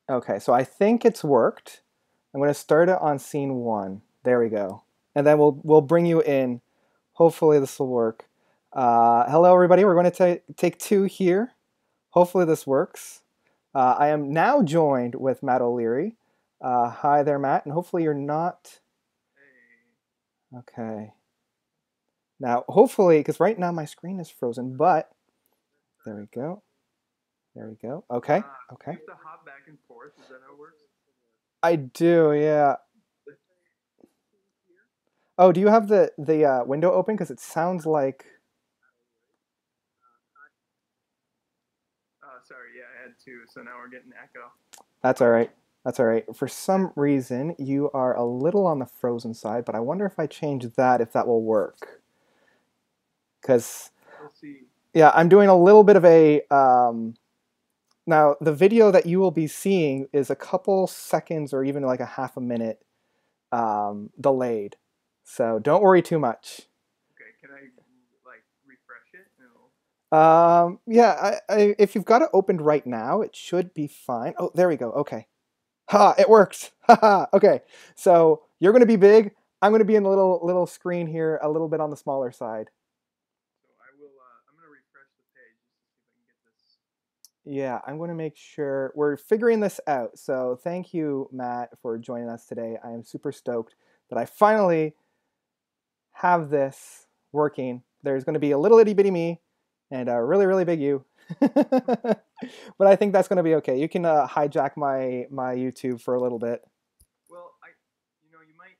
Okay, so I think it's worked. I'm going to start it on scene one. There we go. And then we'll bring you in. Hopefully this will work. Hello, everybody. We're going to take two here. Hopefully this works. I am now joined with Matt O'Leary. Hi there, Matt. And hopefully you're not... Okay. Now, hopefully, because right now my screen is frozen, but there we go. There we go. Okay. Okay. You have to hop back and forth. Is that how it works? I do, yeah. Oh, do you have the window open? Because it sounds like... Sorry, yeah, I had two, so now we're getting echo. That's all right. That's all right. For some reason, you are a little on the frozen side, but I wonder if I change that, if that will work. Because, We'll see. yeah, I'm doing a little bit of a... Now, the video that you will be seeing is a couple seconds or even like a half a minute delayed. So don't worry too much. Okay, can I like refresh it? No. Yeah, if you've got it opened right now, it should be fine. Oh, there we go. Okay. Ha, it works. Haha. Okay. So you're going to be big. I'm going to be in a little screen here, a little bit on the smaller side. So I will. I'm gonna refresh the page just to see if I can get this. Yeah, I'm going to make sure we're figuring this out. So thank you, Matt, for joining us today. I am super stoked that I finally have this working. There's going to be a little itty bitty me and a really, really big you. But I think that's going to be okay. You can hijack my YouTube for a little bit. Well, you might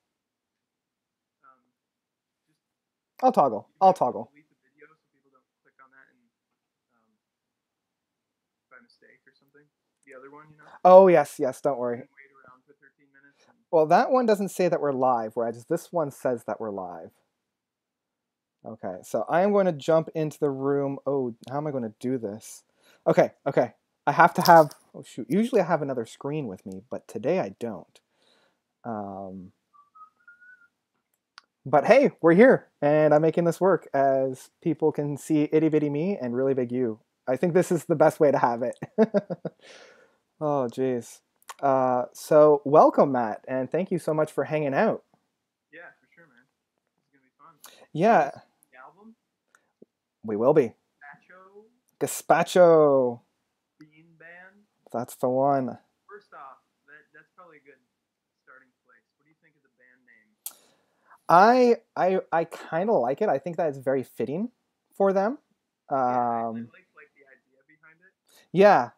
just I'll toggle. you I'll might toggle. delete the video so people don't click on that and by mistake or something. The other one, Oh, yes, yes, don't you worry. can wait around for 13 minutes. And, Well, that one doesn't say that we're live, whereas this one says that we're live. Okay, so I am going to jump into the room. Oh, how am I going to do this? Okay, okay. I have to have... Oh, shoot. Usually I have another screen with me, but today I don't. But hey, we're here, and I'm making this work as people can see itty bitty me and really big you. I think this is the best way to have it. Oh, geez. So welcome, Matt, and thank you so much for hanging out. yeah, for sure, man. It's gonna be fun. Yeah, The album, we will be. Gazpacho, Gazpacho. Bean Band. That's the one. First off, that's probably a good starting place. What do you think of the band name? I kind of like it. I think that it's very fitting for them. Yeah, I like the idea behind it. Yeah,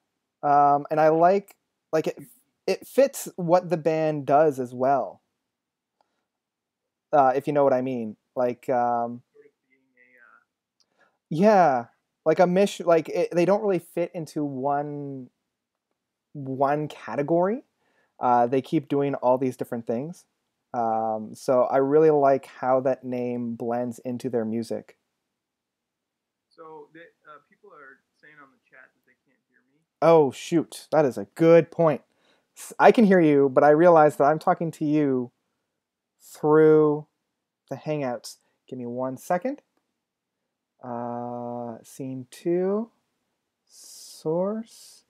and I like it. It fits what the band does as well. If you know what I mean. Like, Sort of being a yeah, like a mission. Like they don't really fit into one category. They keep doing all these different things. So I really like how that name blends into their music. so people are saying on the chat that they can't hear me. Oh, shoot. That is a good point. I can hear you, but I realize that I'm talking to you through the Hangouts. Give me 1 second. Scene 2. Source.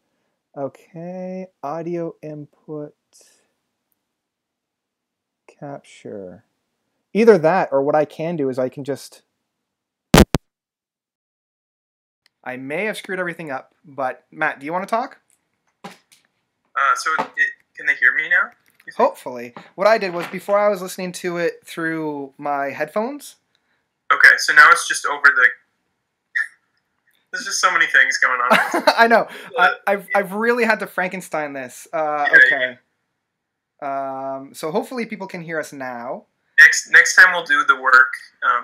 Okay. Audio input. Capture. Either that or what I can do is I can just... I may have screwed everything up, but Matt, do you want to talk? Can they hear me now? Hopefully. What I did was before I was listening to it through my headphones. Okay, so now it's just over the. There's just so many things going on. I know. I've really had to Frankenstein this. Okay. So hopefully people can hear us now. Next time we'll do the work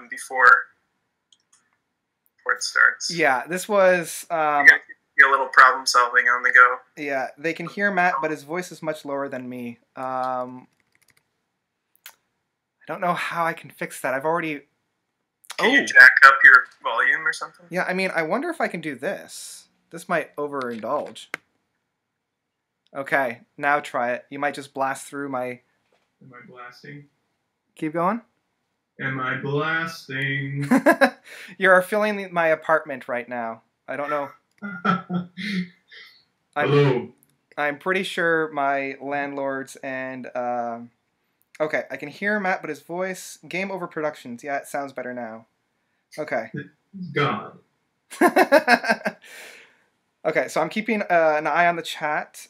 before it starts. Yeah, this was. A little problem solving on the go. Yeah, they can hear Matt, but his voice is much lower than me. I don't know how I can fix that. I've already... Can you jack up your volume or something? Yeah, I mean, I wonder if I can do this. This might overindulge. Okay, now try it. You might just blast through my... Am I blasting? Keep going. Am I blasting? You're filling my apartment right now. I don't know. Hello. I'm pretty sure my landlords and okay, I can hear Matt, but his voice. Game over productions. Yeah, it sounds better now. Okay. Gone. Okay, so I'm keeping an eye on the chat.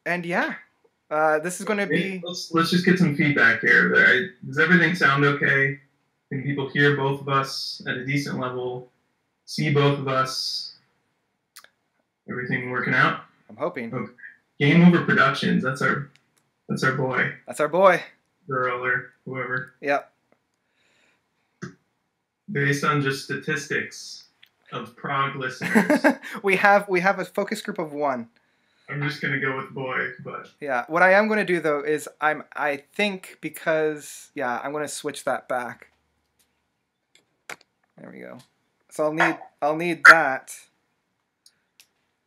And yeah, this is going to be. Let's just get some feedback here. Does everything sound okay? Can people hear both of us at a decent level? See both of us? Everything working out? I'm hoping. Okay. Game Over Productions. That's our boy. That's our boy. Girl or whoever. Yep. Based on just statistics of Prague listeners. we have a focus group of 1. I'm just gonna go with boy, but yeah. What I am going to do though is I think because I'm going to switch that back. There we go. So I'll need that.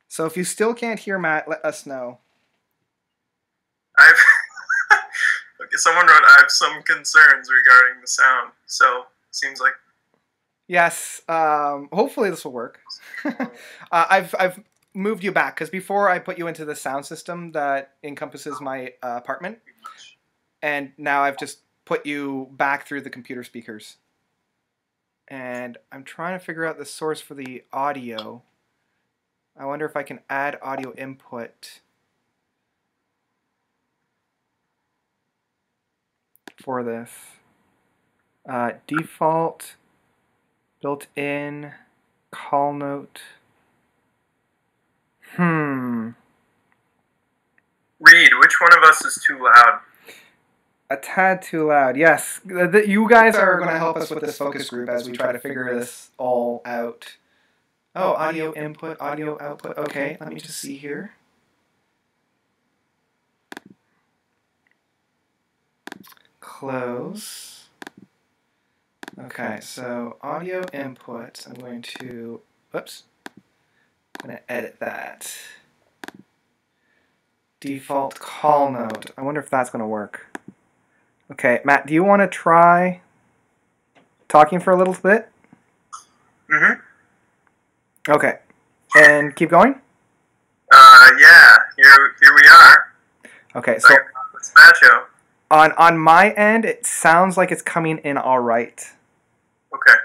So if you still can't hear Matt, let us know. Okay, someone wrote, I have some concerns regarding the sound. So seems like. Yes. Hopefully this will work. I've moved you back because before I put you into the sound system that encompasses my apartment, and now I've just put you back through the computer speakers. And I'm trying to figure out the source for the audio. I wonder if I can add audio input for this. Default, built-in, call note. Reed, which one of us is too loud? A tad too loud, yes. You guys are going to help us with this focus group as we try to figure this all out. Oh, audio input, audio output. Okay, let me just see here. Close. Okay, so audio input, I'm going to, whoops. I'm going to edit that. Default call note. I wonder if that's going to work. Okay, Matt, do you want to try talking for a little bit? Mm-hmm. Okay. And keep going? Yeah. Here we are. Okay, so Gazpacho. on my end, it sounds like it's coming in all right. Okay.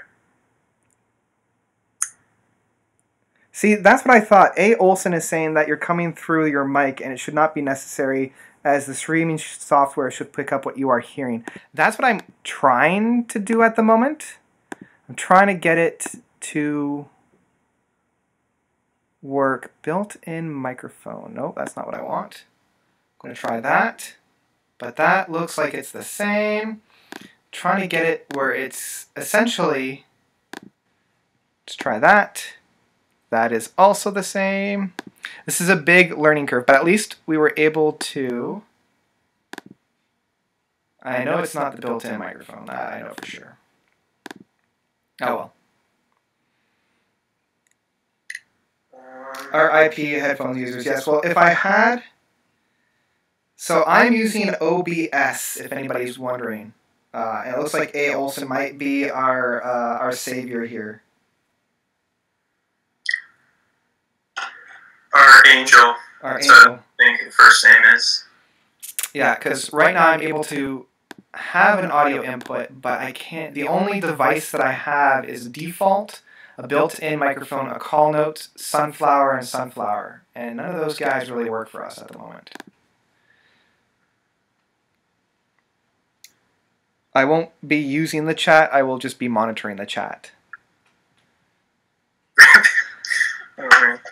See, that's what I thought. A. Olson is saying that you're coming through your mic and it should not be necessary as the streaming software should pick up what you are hearing. That's what I'm trying to do at the moment. I'm trying to get it to work. Built-in microphone. Nope, that's not what I want. I'm going to try that. But that looks like it's the same. Trying to get it where it's essentially... Let's try that. That is also the same. This is a big learning curve, but at least we were able to... I know it's not the built-in microphone. That I know for sure. Oh well. Our IP headphones users, yes. Well, if I had... So I'm using OBS, if anybody's wondering. And it looks like A. Olson might be our savior here. Our angel. Our That's angel. what I think the first name is. Yeah, because right now I'm able to have an audio input, but I can't. The only device that I have is default, a built-in microphone, a call note, sunflower, and sunflower. And none of those guys really work for us at the moment. I won't be using the chat, I will just be monitoring the chat.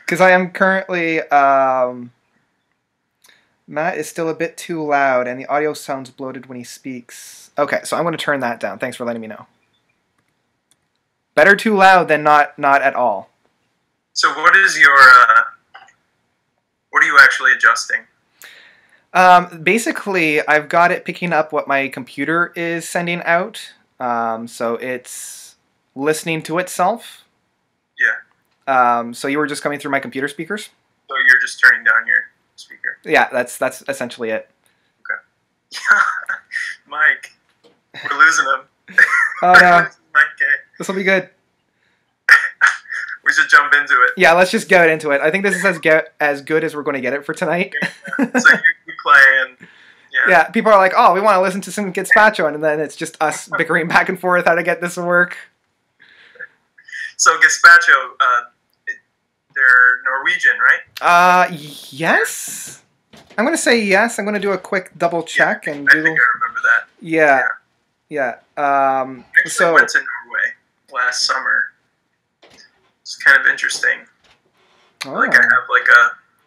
Because I am currently, Matt is still a bit too loud and the audio sounds bloated when he speaks. Okay, so I'm going to turn that down. Thanks for letting me know. Better too loud than not at all. So what is your, what are you actually adjusting? Basically, I've got it picking up what my computer is sending out. So it's listening to itself. Yeah. So you were just coming through my computer speakers? So you're just turning down your speaker? Yeah, that's essentially it. Okay. Mike, we're losing him. Oh no. Mike K. This will be good. We should just jump into it. Yeah, let's just get into it. I think this is as good as we're going to get it for tonight. Yeah. So you play and yeah, people are like, oh, we want to listen to some Gazpacho, and then it's just us bickering back and forth how to get this to work. So Gazpacho, they're Norwegian, right? Yes. I'm going to say yes. I'm going to do a quick double check and I Google. think I remember that. Yeah. Actually, I went to Norway last summer. It's kind of interesting. Oh. Like I have like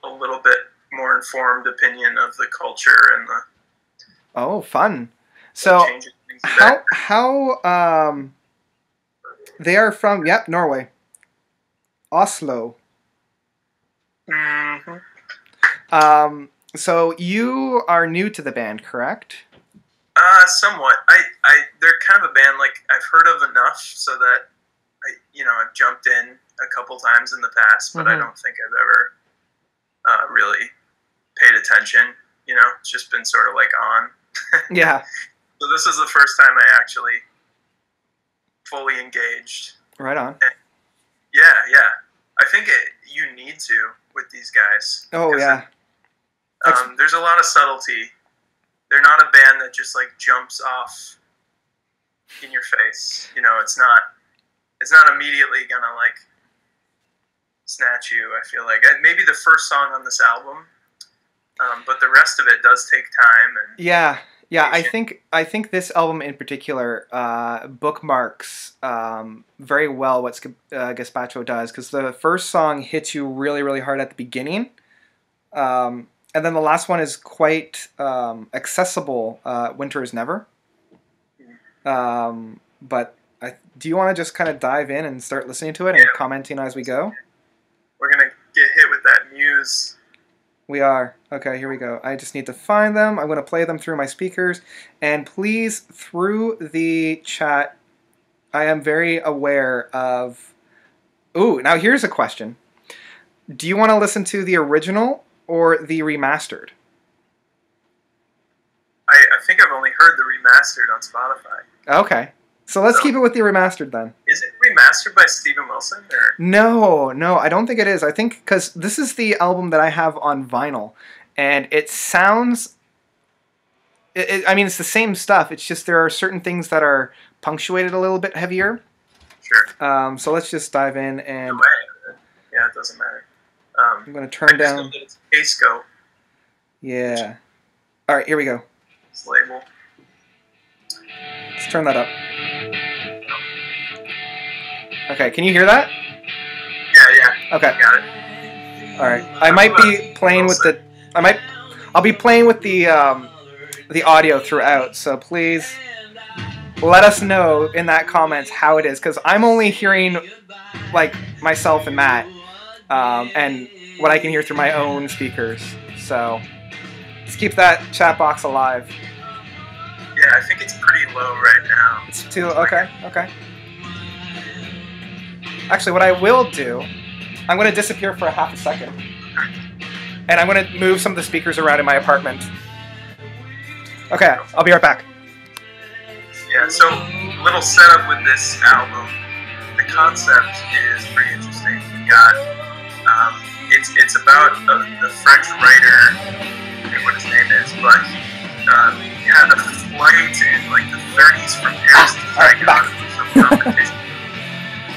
a little bit more informed opinion of the culture and the. Oh, fun! So how they are from? Yep, Norway, Oslo. Mm-hmm. So you are new to the band, correct? Somewhat. They're kind of a band like I've heard of enough so that I've jumped in a couple times in the past, but I don't think I've ever really paid attention. It's just been sort of like on. Yeah. So this is the first time I actually fully engaged. Right on. And yeah. I think you need to with these guys. Oh yeah. There's a lot of subtlety. They're not a band that just like jumps off in your face. It's not immediately gonna like snatch you. I feel like maybe the first song on this album, but the rest of it does take time. And yeah. I think this album in particular bookmarks very well what Gazpacho does, because the first song hits you really, really hard at the beginning. And then the last one is quite accessible. Winter is Never. But do you want to just kind of dive in and start listening to it and commenting as we go? We're going to get hit with that muse. We are. Okay, here we go. I just need to find them. I'm going to play them through my speakers. And please, through the chat, I am very aware of... Ooh, now here's a question. Do you want to listen to the original or the remastered? I think I've only heard the remastered on Spotify. Okay. So let's keep it with the remastered then. Is it remastered by Steven Wilson? Or? No, I don't think it is. I think because this is the album that I have on vinyl, and it sounds... I mean, it's the same stuff. It's just there are certain things that are punctuated a little bit heavier. Sure. So let's just dive in and... Yeah, it doesn't matter. I'm going to turn down... Casco. Yeah. All right, here we go. This label. Let's turn that up. Okay, can you hear that? Yeah. Okay. Got it. All right. I might be playing with the... I'll be playing with the audio throughout, so please let us know in that comments how it is, because I'm only hearing like myself and Matt, and what I can hear through my own speakers. So let's keep that chat box alive. Yeah, I think it's pretty low right now. It's too... Okay. Actually, what I will do, I'm going to disappear for a half a second. And I'm going to move some of the speakers around in my apartment. Okay, I'll be right back. Yeah, so a little setup with this album. The concept is pretty interesting. We got, it's about the French writer, I forget what his name is, but he had a flight in like the 30s from Paris to Saigon for some competition.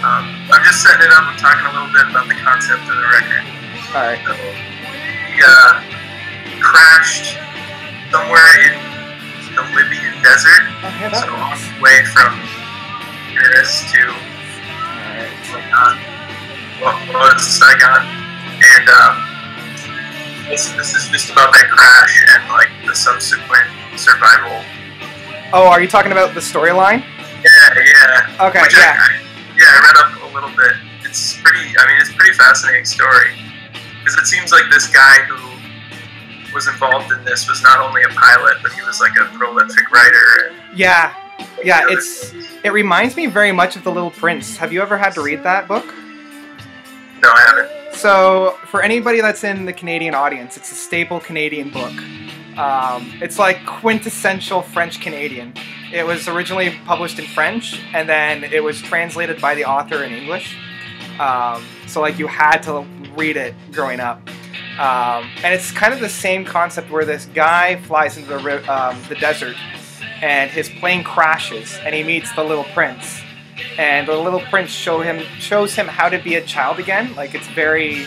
I'm just setting it up. I'm talking a little bit about the concept of the record. All right. So, he crashed somewhere in the Libyan desert, so on the way from Paris to Saigon. Well, it's Saigon, and this is just about that crash and like the subsequent survival. Oh, are you talking about the storyline? Yeah. Okay, Which I read up a little bit. It's a pretty fascinating story, because it seems like this guy who was involved in this was not only a pilot, but he was like a prolific writer. Yeah, it reminds me very much of The Little Prince. Have you ever had to read that book? No, I haven't. So, for anybody that's in the Canadian audience, it's a staple Canadian book. It's like quintessential French-Canadian. It was originally published in French, and then it was translated by the author in English. So like you had to read it growing up. And it's kind of the same concept where this guy flies into the desert, and his plane crashes, and he meets the little prince. And the little prince shows him how to be a child again. Like it's very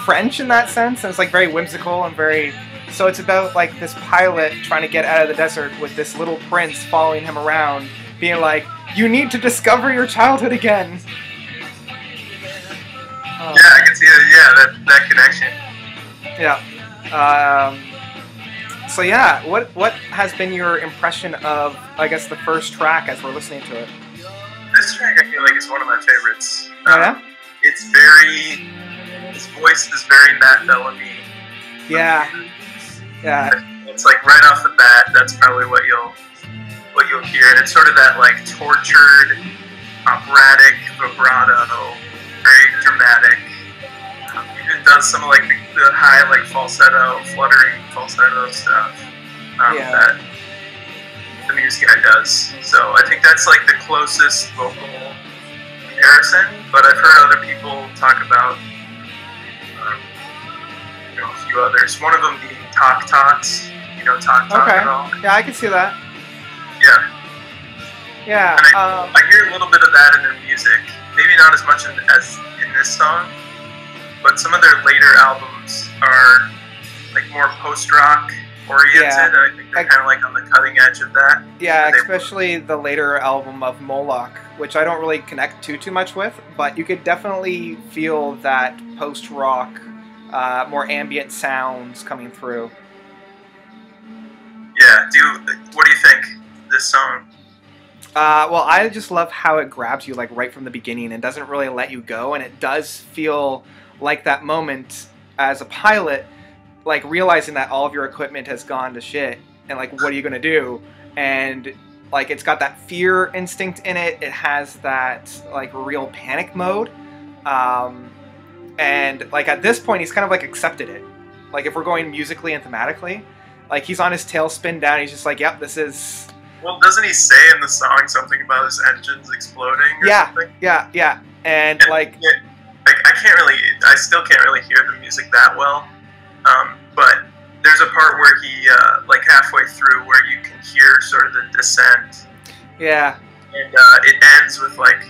French in that sense, and it's like very whimsical and very. So it's about like this pilot trying to get out of the desert with this little prince following him around, being like, "You need to discover your childhood again." Yeah, I can see that connection. Yeah. So yeah, what has been your impression of, I guess, the first track as we're listening to it? This track I feel like is one of my favorites. Oh yeah? His voice is very Matt Bellamy. Yeah. Yeah. It's like right off the bat, that's probably what you'll hear, and it's sort of that like tortured, operatic vibrato, very dramatic. Even does some of like the high like falsetto, fluttering falsetto stuff that the music guy does. So I think that's like the closest vocal comparison. But I've heard other people talk about a few others. One of them being Tick-Tock's. You know Tick-Tock at all? Yeah, I can see that. Yeah. Yeah. And I hear a little bit of that in their music. Maybe not as much as in this song, but some of their later albums are like more post-rock oriented. Yeah. I think they're kind of like on the cutting edge of that. Yeah, especially the later album of Moloch, which I don't really connect too much with, but you could definitely feel that post-rock, more ambient sounds coming through. Yeah. What do you think this song? Well, I just love how it grabs you like right from the beginning and doesn't really let you go, and it does feel like that moment as a pilot, like realizing that all of your equipment has gone to shit, and like what are you gonna do? And like it's got that fear instinct in it. It has that like real panic mode, and like at this point he's kind of like accepted it. Like if we're going musically and thematically, like he's on his tailspin down. He's just like, yep, this is. Well, doesn't he say in the song something about his engines exploding or something? Yeah. And like... I still can't really hear the music that well. But there's a part where he, like halfway through, where you can hear sort of the descent. Yeah. And it ends with like,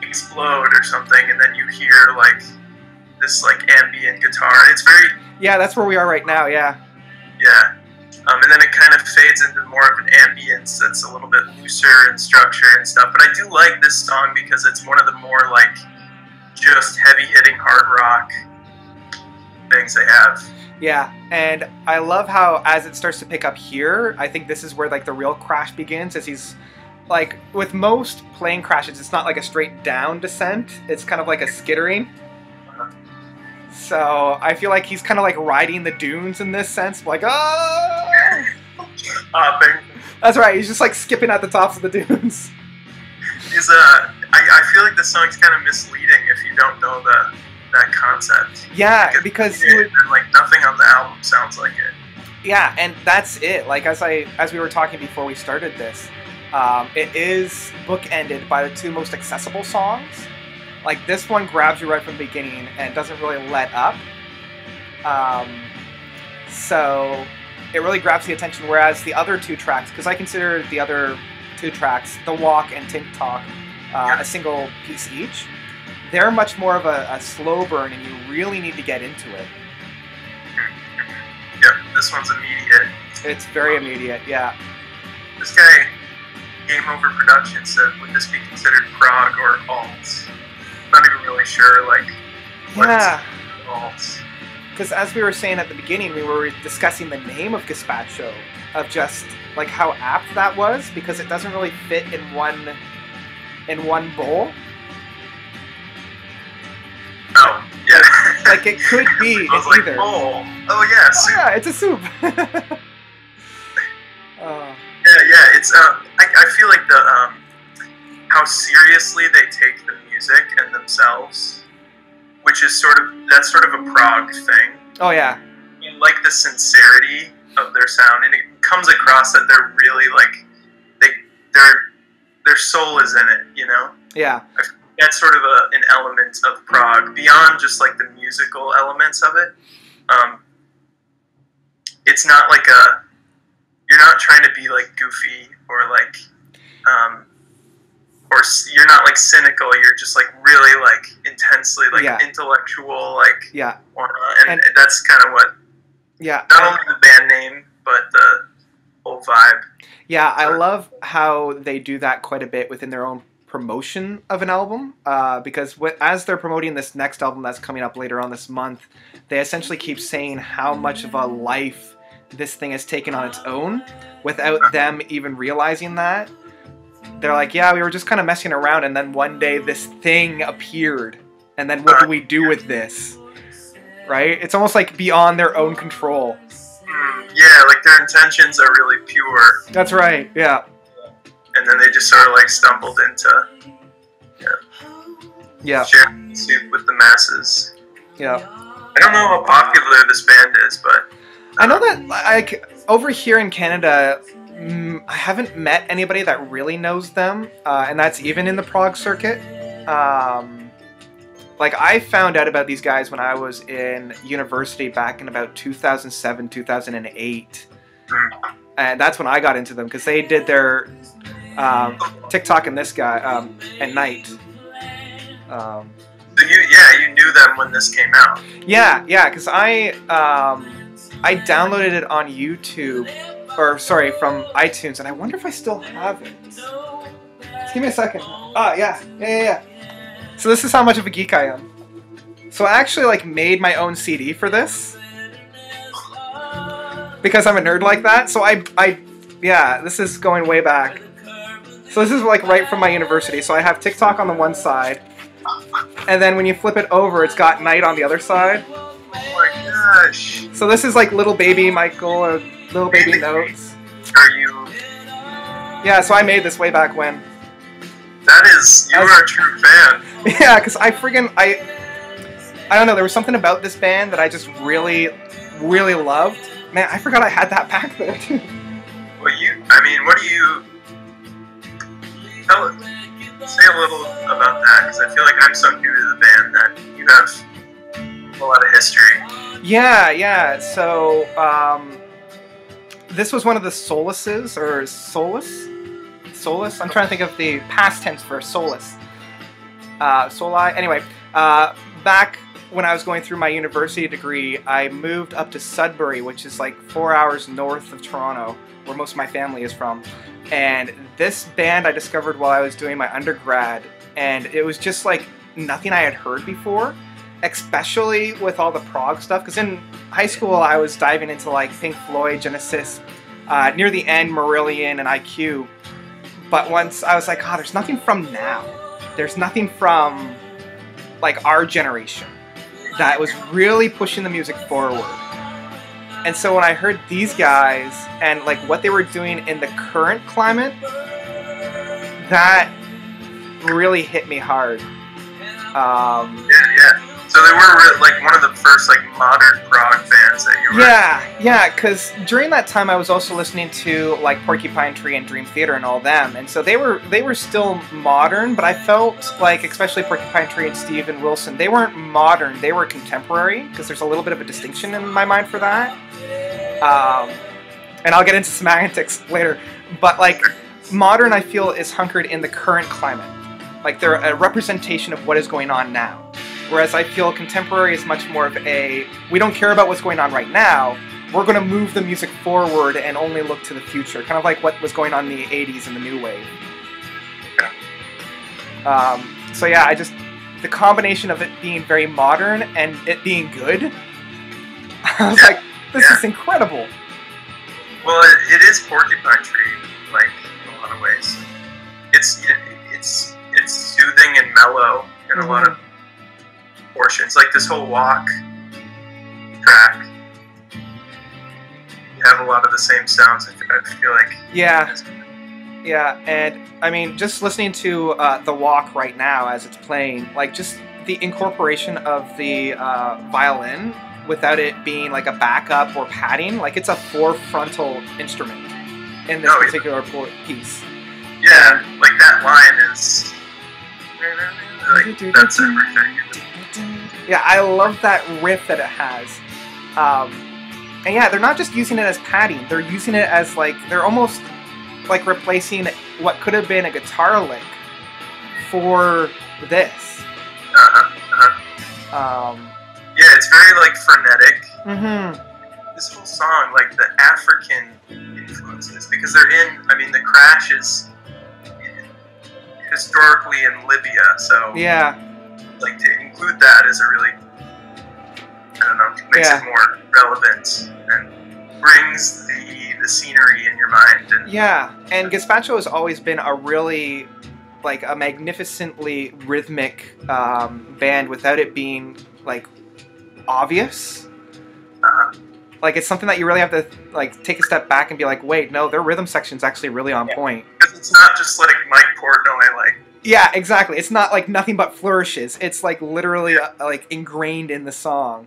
explode or something, and then you hear like, this like ambient guitar. It's very... Yeah, that's where we are right now, yeah. Yeah. And then it kind of fades into more of an ambience that's a little bit looser in structure and stuff. But I do like this song because it's one of the more like just heavy-hitting hard rock things they have. Yeah, and I love how as it starts to pick up here, I think this is where like the real crash begins, as he's like, with most plane crashes, it's not like a straight down descent. It's kind of like a skittering. So I feel like he's kind of like riding the dunes in this sense, like, oh! That's right, he's just like skipping at the tops of the dunes. I feel like the song's kind of misleading if you don't know that concept. Yeah, because like nothing on the album sounds like it. Yeah, and that's it. Like as we were talking before we started this, it is bookended by the two most accessible songs. Like this one grabs you right from the beginning and doesn't really let up. So it really grabs the attention. Whereas the other two tracks, because I consider the other two tracks, The Walk and Tick-Tock, a single piece each, they're much more of a slow burn, and you really need to get into it. Yep, this one's immediate. It's very immediate, yeah. This guy, Game Over Production, said, would this be considered prog or alt? Not even really sure, like, what's alt. Because as we were saying at the beginning, we were discussing the name of Gazpacho, of just, like, how apt that was, because it doesn't really fit in one bowl. Oh, yeah. Like, it could be I was like, either. bowl. Oh, yeah, soup. Oh, yeah, it's a soup. Yeah, it's, I feel like how seriously they take the music and themselves, which is that's sort of a prog thing. Oh, yeah. You like the sincerity of their sound, and it comes across that they're really, like, their soul is in it, you know? Yeah. that's sort of an element of prog beyond just like the musical elements of it. It's not like you're not trying to be like goofy or like, or you're not like cynical. You're just like really like intensely like intellectual, like and that's kind of what not only the band name but the whole vibe. Yeah, I love how they do that quite a bit within their own promotion of an album, because as they're promoting this next album that's coming up later on this month, they essentially keep saying how much of a life this thing has taken on its own without them even realizing that. They're like, yeah, we were just kind of messing around, and then one day this thing appeared, and then what do we do with this? Right? It's almost like beyond their own control. Yeah, like their intentions are really pure. That's right, yeah. And then they just sort of like stumbled into sharing soup with the masses. Yeah. I don't know how popular this band is, but I know that like over here in Canada, I haven't met anybody that really knows them, and that's even in the prog circuit. Like, I found out about these guys when I was in university back in about 2007, 2008. And that's when I got into them, because they did their Tick-Tock and this guy at night. So you knew them when this came out? Yeah, because I downloaded it on YouTube, from iTunes, and I wonder if I still have it. Just give me a second. Oh, yeah. So this is how much of a geek I am. So I actually like made my own CD for this because I'm a nerd like that. So this is going way back. So this is like right from my university. So I have Tick-Tock on the one side, and then when you flip it over, it's got Night on the other side. Oh my gosh! So this is like Little Baby Michael or Little Baby Notes. Are you? Yeah. So I made this way back when. You are a true fan. Yeah, because I don't know, there was something about this band that I just really, really loved. Man, I forgot I had that back there, too. Well, what do you... Say a little about that, because I feel like I'm so new to the band that you have a lot of history. Yeah, so, this was one of the solaces, or Solus? I'm trying to think of the past tense for Solus. Soli. Anyway, back when I was going through my university degree, I moved up to Sudbury, which is like 4 hours north of Toronto, where most of my family is from. And this band I discovered while I was doing my undergrad, and it was just like nothing I had heard before, especially with all the prog stuff. Because in high school, I was diving into like Pink Floyd, Genesis, near the end, Marillion, and IQ. But once I was like, there's nothing from now. There's nothing from, like, our generation that was really pushing the music forward. And so when I heard these guys and, like, what they were doing in the current climate, that really hit me hard. Yeah. So they were, like, one of the first, like, modern prog bands that you were... Yeah, because during that time I was also listening to, like, Porcupine Tree and Dream Theater and all them, and so they were still modern, but I felt like, especially Porcupine Tree and Steven Wilson, they weren't modern, they were contemporary, because there's a little bit of a distinction in my mind for that. And I'll get into semantics later, but, like, modern, I feel, is hunkered in the current climate. Like, they're a representation of what is going on now. Whereas I feel contemporary is much more of we don't care about what's going on right now, we're going to move the music forward and only look to the future. Kind of like what was going on in the 80s and the new wave. So yeah, the combination of it being very modern and it being good, I was like, this is incredible. Well, it is Porcupine Tree, like, in a lot of ways. It's soothing and mellow in a lot of portions, like this whole Walk track. You have a lot of the same sounds, I feel like. Yeah, and I mean, just listening to The Walk right now as it's playing, like, just the incorporation of the violin without it being like a backup or padding, like it's a 4-frontal instrument in this particular piece. Yeah, like that line is... Like, that's everything. Yeah, I love that riff that it has. And yeah, they're not just using it as padding. They're using it as, like, they're almost like replacing what could have been a guitar lick for this. Yeah, it's very, like, frenetic. Mm-hmm. This whole song, like, the African influences, because they're in, I mean, the Crash is historically in Libya, so Yeah. like, to include that is a really, I don't know, makes Yeah. it more relevant and brings the scenery in your mind. And Yeah, and Gazpacho has always been a really, like, a magnificently rhythmic band without it being, like, obvious. Like, it's something that you really have to, like, take a step back and be like, wait, no, their rhythm section's actually really on point. because it's not just like Mike Portnoy, like, Yeah, exactly. It's not, like, nothing but flourishes. It's, like, literally, like, ingrained in the song.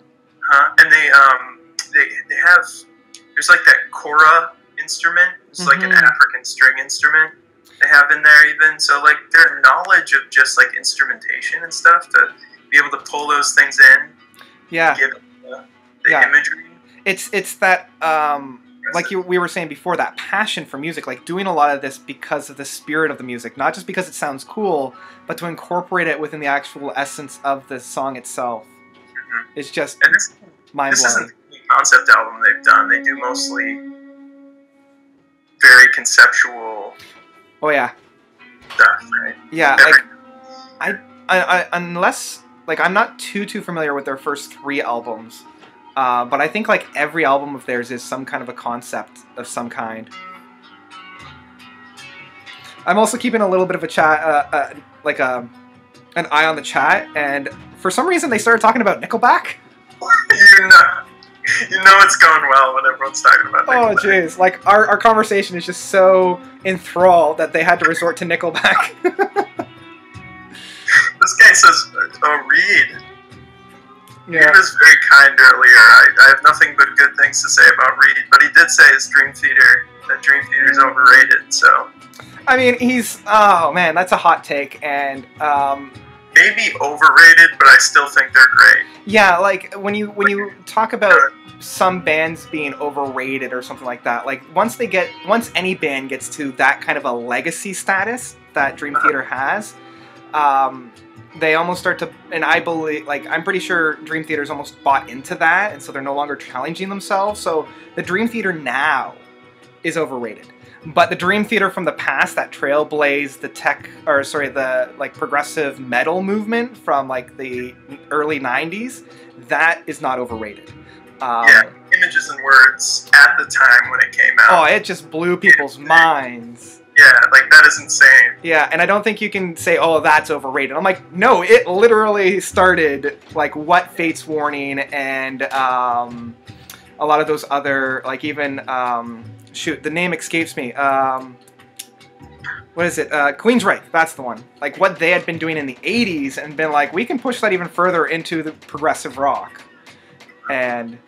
and they have, there's like that kora instrument. It's like an African string instrument they have in there even. So, like, their knowledge of just, like, instrumentation and stuff to be able to pull those things in, Yeah. give the imagery. It's that, like we were saying before, that passion for music, like doing a lot of this because of the spirit of the music, not just because it sounds cool, but to incorporate it within the actual essence of the song itself. It's just And this mind-blowing. isn't the concept album they've done. They do mostly very conceptual Oh yeah. stuff, right? Yeah, like, I unless, like, I'm not too familiar with their first 3 albums, but I think, like, every album of theirs is some kind of a concept of some kind. I'm also keeping a little bit of a chat, like an eye on the chat, and for some reason they started talking about Nickelback. You know it's going well when everyone's talking about Oh Nickelback. jeez, like, our conversation is just so enthralled that they had to resort to Nickelback. This guy says, oh, Reed. Yeah. He was very kind earlier. I have nothing but good things to say about Reed, but he did say his Dream Theater, that Dream Theater's overrated, so. I mean, oh man, that's a hot take, and Maybe overrated, but I still think they're great. yeah, like, when you talk about some bands being overrated or something like that, like, once any band gets to that kind of a legacy status that Dream Theater has, they almost start to, and I believe, like, I'm pretty sure Dream Theater's almost bought into that, and so they're no longer challenging themselves. So the Dream Theater now is overrated. But the Dream Theater from the past, that trailblazed the like, progressive metal movement from, like, the early 90s, that is not overrated. Yeah, Images and Words at the time when it came out. Oh, it just blew people's minds. Yeah, like, that is insane. Yeah, and I don't think you can say, oh, that's overrated. I'm like, no, it literally started, like, what Fate's Warning and a lot of those other, like, even, shoot, the name escapes me. What is it? Queensryche, that's the one. Like, what they had been doing in the 80s and been like, we can push that even further into the progressive rock. And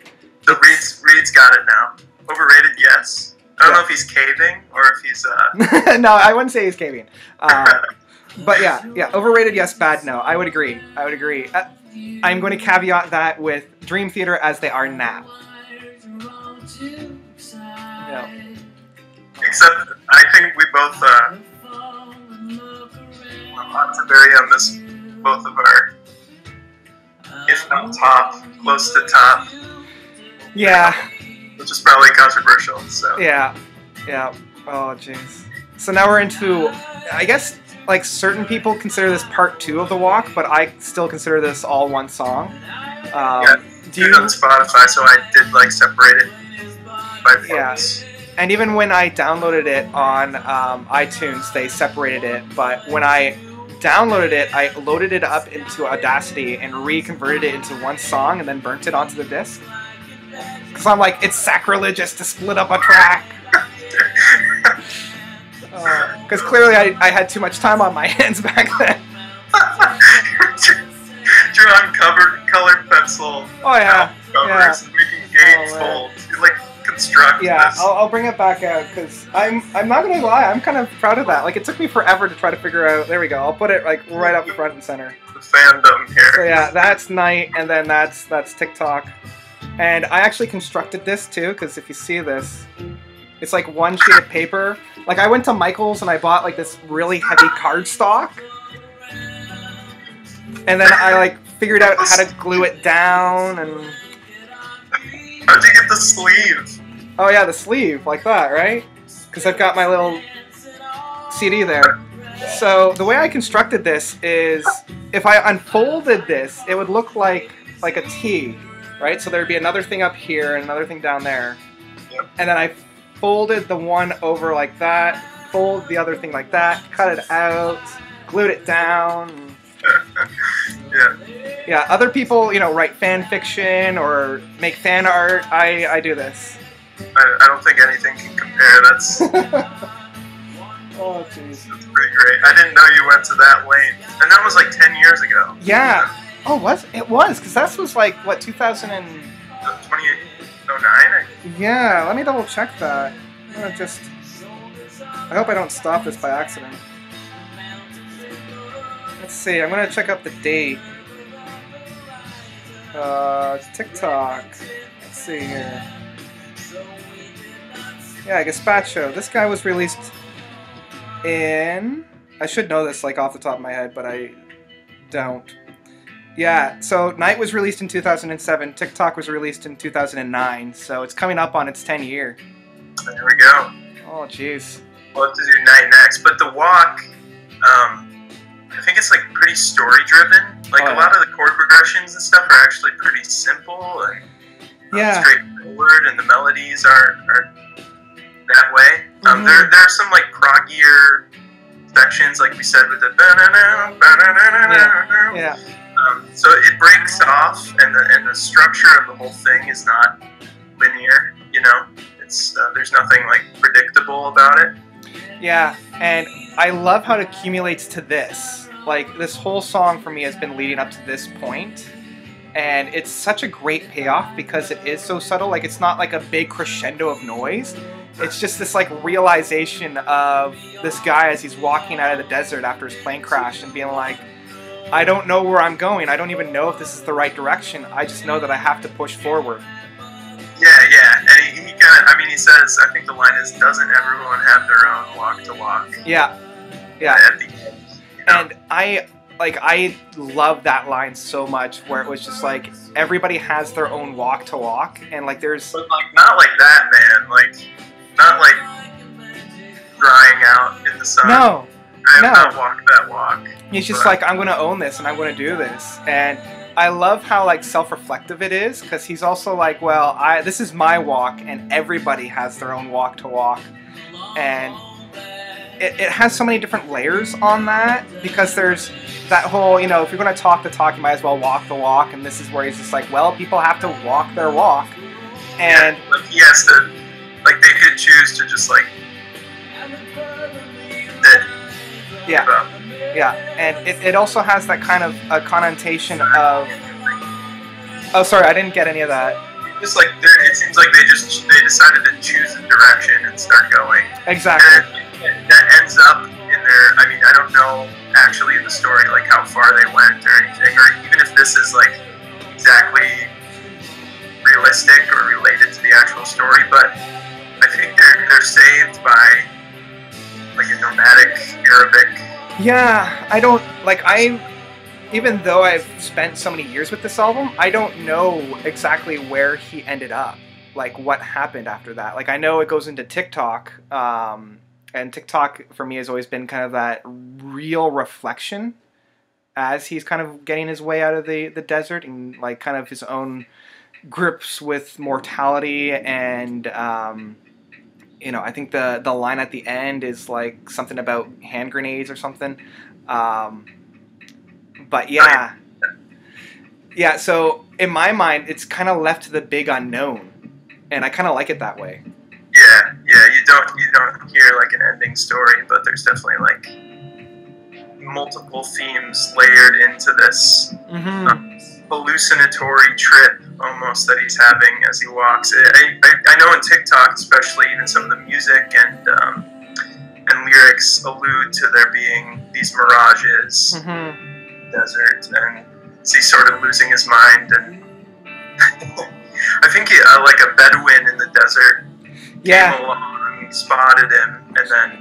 So Reed's got it now. Overrated, yes. I don't know if he's caving or if he's no, I wouldn't say he's caving. But yeah, overrated, yes, bad, no. I would agree. I'm going to caveat that with Dream Theater as they are now. Yeah. Except, I think we both want to bury on this, both of our, if not top, close to top. Yeah. Which is probably controversial, so. Yeah. Oh, jeez. So now we're into, I guess, like, certain people consider this part 2 of the walk, but I still consider this all one song. Yeah, do you on Spotify, so I did, like, separate it by points. Yeah. And even when I downloaded it on iTunes, they separated it. But when I downloaded it, I loaded it up into Audacity and reconverted it into one song and then burnt it onto the disc. Because I'm like, it's sacrilegious to split up a track. Because clearly I had too much time on my hands back then. Drew on colored pencil. Oh yeah. Covers and making gatefolds. You're like construct Yeah, this. I'll bring it back out because I'm not gonna lie, I'm kind of proud of that. Like, it took me forever to try to figure out. There we go. I'll put it like right up front and center. The fandom here. So yeah, that's Night, and then that's Tick-Tock. And I actually constructed this too, because if you see this, it's like one sheet of paper. Like, I went to Michael's and I bought like this really heavy cardstock, and then I like figured out how to glue it down. And how'd you get the sleeve? oh yeah, the sleeve like that, right? Because I've got my little CD there. So the way I constructed this is, if I unfolded this, it would look like a T, right? So there'd be another thing up here and another thing down there. Yep. And then I folded the one over like that, fold the other thing like that, cut it out, glued it down. Yeah. Yeah, other people, write fan fiction or make fan art. I do this. I don't think anything can compare. That's Oh, jeez. pretty great. I didn't know you went to that length. And that was like 10 years ago. Yeah. Oh, it was? Because that was like, what, 2000 and... 2809? Yeah, let me double check that. I'm gonna just... I hope I don't stop this by accident. Let's see, I'm gonna check up the date. Tick-Tock. Let's see here. Yeah, Gazpacho. This guy was released in... I should know this like off the top of my head, but I don't. Yeah, so Night was released in 2007, Tick-Tock was released in 2009, so it's coming up on its 10th year. There we go. Oh, jeez. We'll have to do Night next. But the walk, I think it's like pretty story-driven. Like, Oh, yeah. a lot of the chord progressions and stuff are actually pretty simple and Yeah. straightforward, and the melodies are that way. Mhm. There are some like proggier sections, like we said, with the Yeah. so it breaks off, and the structure of the whole thing is not linear. It's there's nothing like predictable about it. Yeah, and I love how it accumulates to this. Like, this whole song for me has been leading up to this point, and it's such a great payoff because it is so subtle. Like, it's not like a big crescendo of noise. It's just this like realization of this guy as he's walking out of the desert after his plane crashed and being like, I don't know where I'm going. I don't even know if this is the right direction. I just know that I have to push forward. Yeah, and he kind of, he says, I think the line is, doesn't everyone have their own walk to walk? Yeah. At the end. And I love that line so much, where it was just like, everybody has their own walk to walk, and like there's... But like, not like that, man. Like, not like drying out in the sun. No. I have not walked that walk. He's just like, I'm going to own this, and I'm going to do this. And I love how like self-reflective it is, because he's also like, well, this is my walk, and everybody has their own walk to walk. And it has so many different layers on that, because there's that whole, if you're going to talk the talk, you might as well walk the walk. And this is where he's just like, well, people have to walk their walk. And like he has to, like, they could choose to just like yeah, and it also has that kind of a connotation of... Oh, sorry, I didn't get any of that. Just like, it seems like they decided to choose a direction and start going. Exactly. And that ends up in their, I don't know actually in the story like how far they went or anything, or even if this is like exactly realistic or related to the actual story, but I think they're saved by like a nomadic Arabic. Yeah, even though I've spent so many years with this album, I don't know exactly where he ended up, like what happened after that. Like, I know it goes into Tick-Tock, and Tick-Tock for me has always been kind of that real reflection as he's kind of getting his way out of the desert and like kind of his own grips with mortality. And I think the line at the end is like something about hand grenades or something. But yeah, so in my mind, it's kind of left to the big unknown, and I kind of like it that way. Yeah, you don't hear like an ending story, but there's definitely like multiple themes layered into this. Mm-hmm. hallucinatory trip almost that he's having as he walks. I know in Tick-Tock especially, even some of the music and lyrics allude to there being these mirages, desert, and he's sort of losing his mind. And I think like a Bedouin in the desert came along, spotted him, and then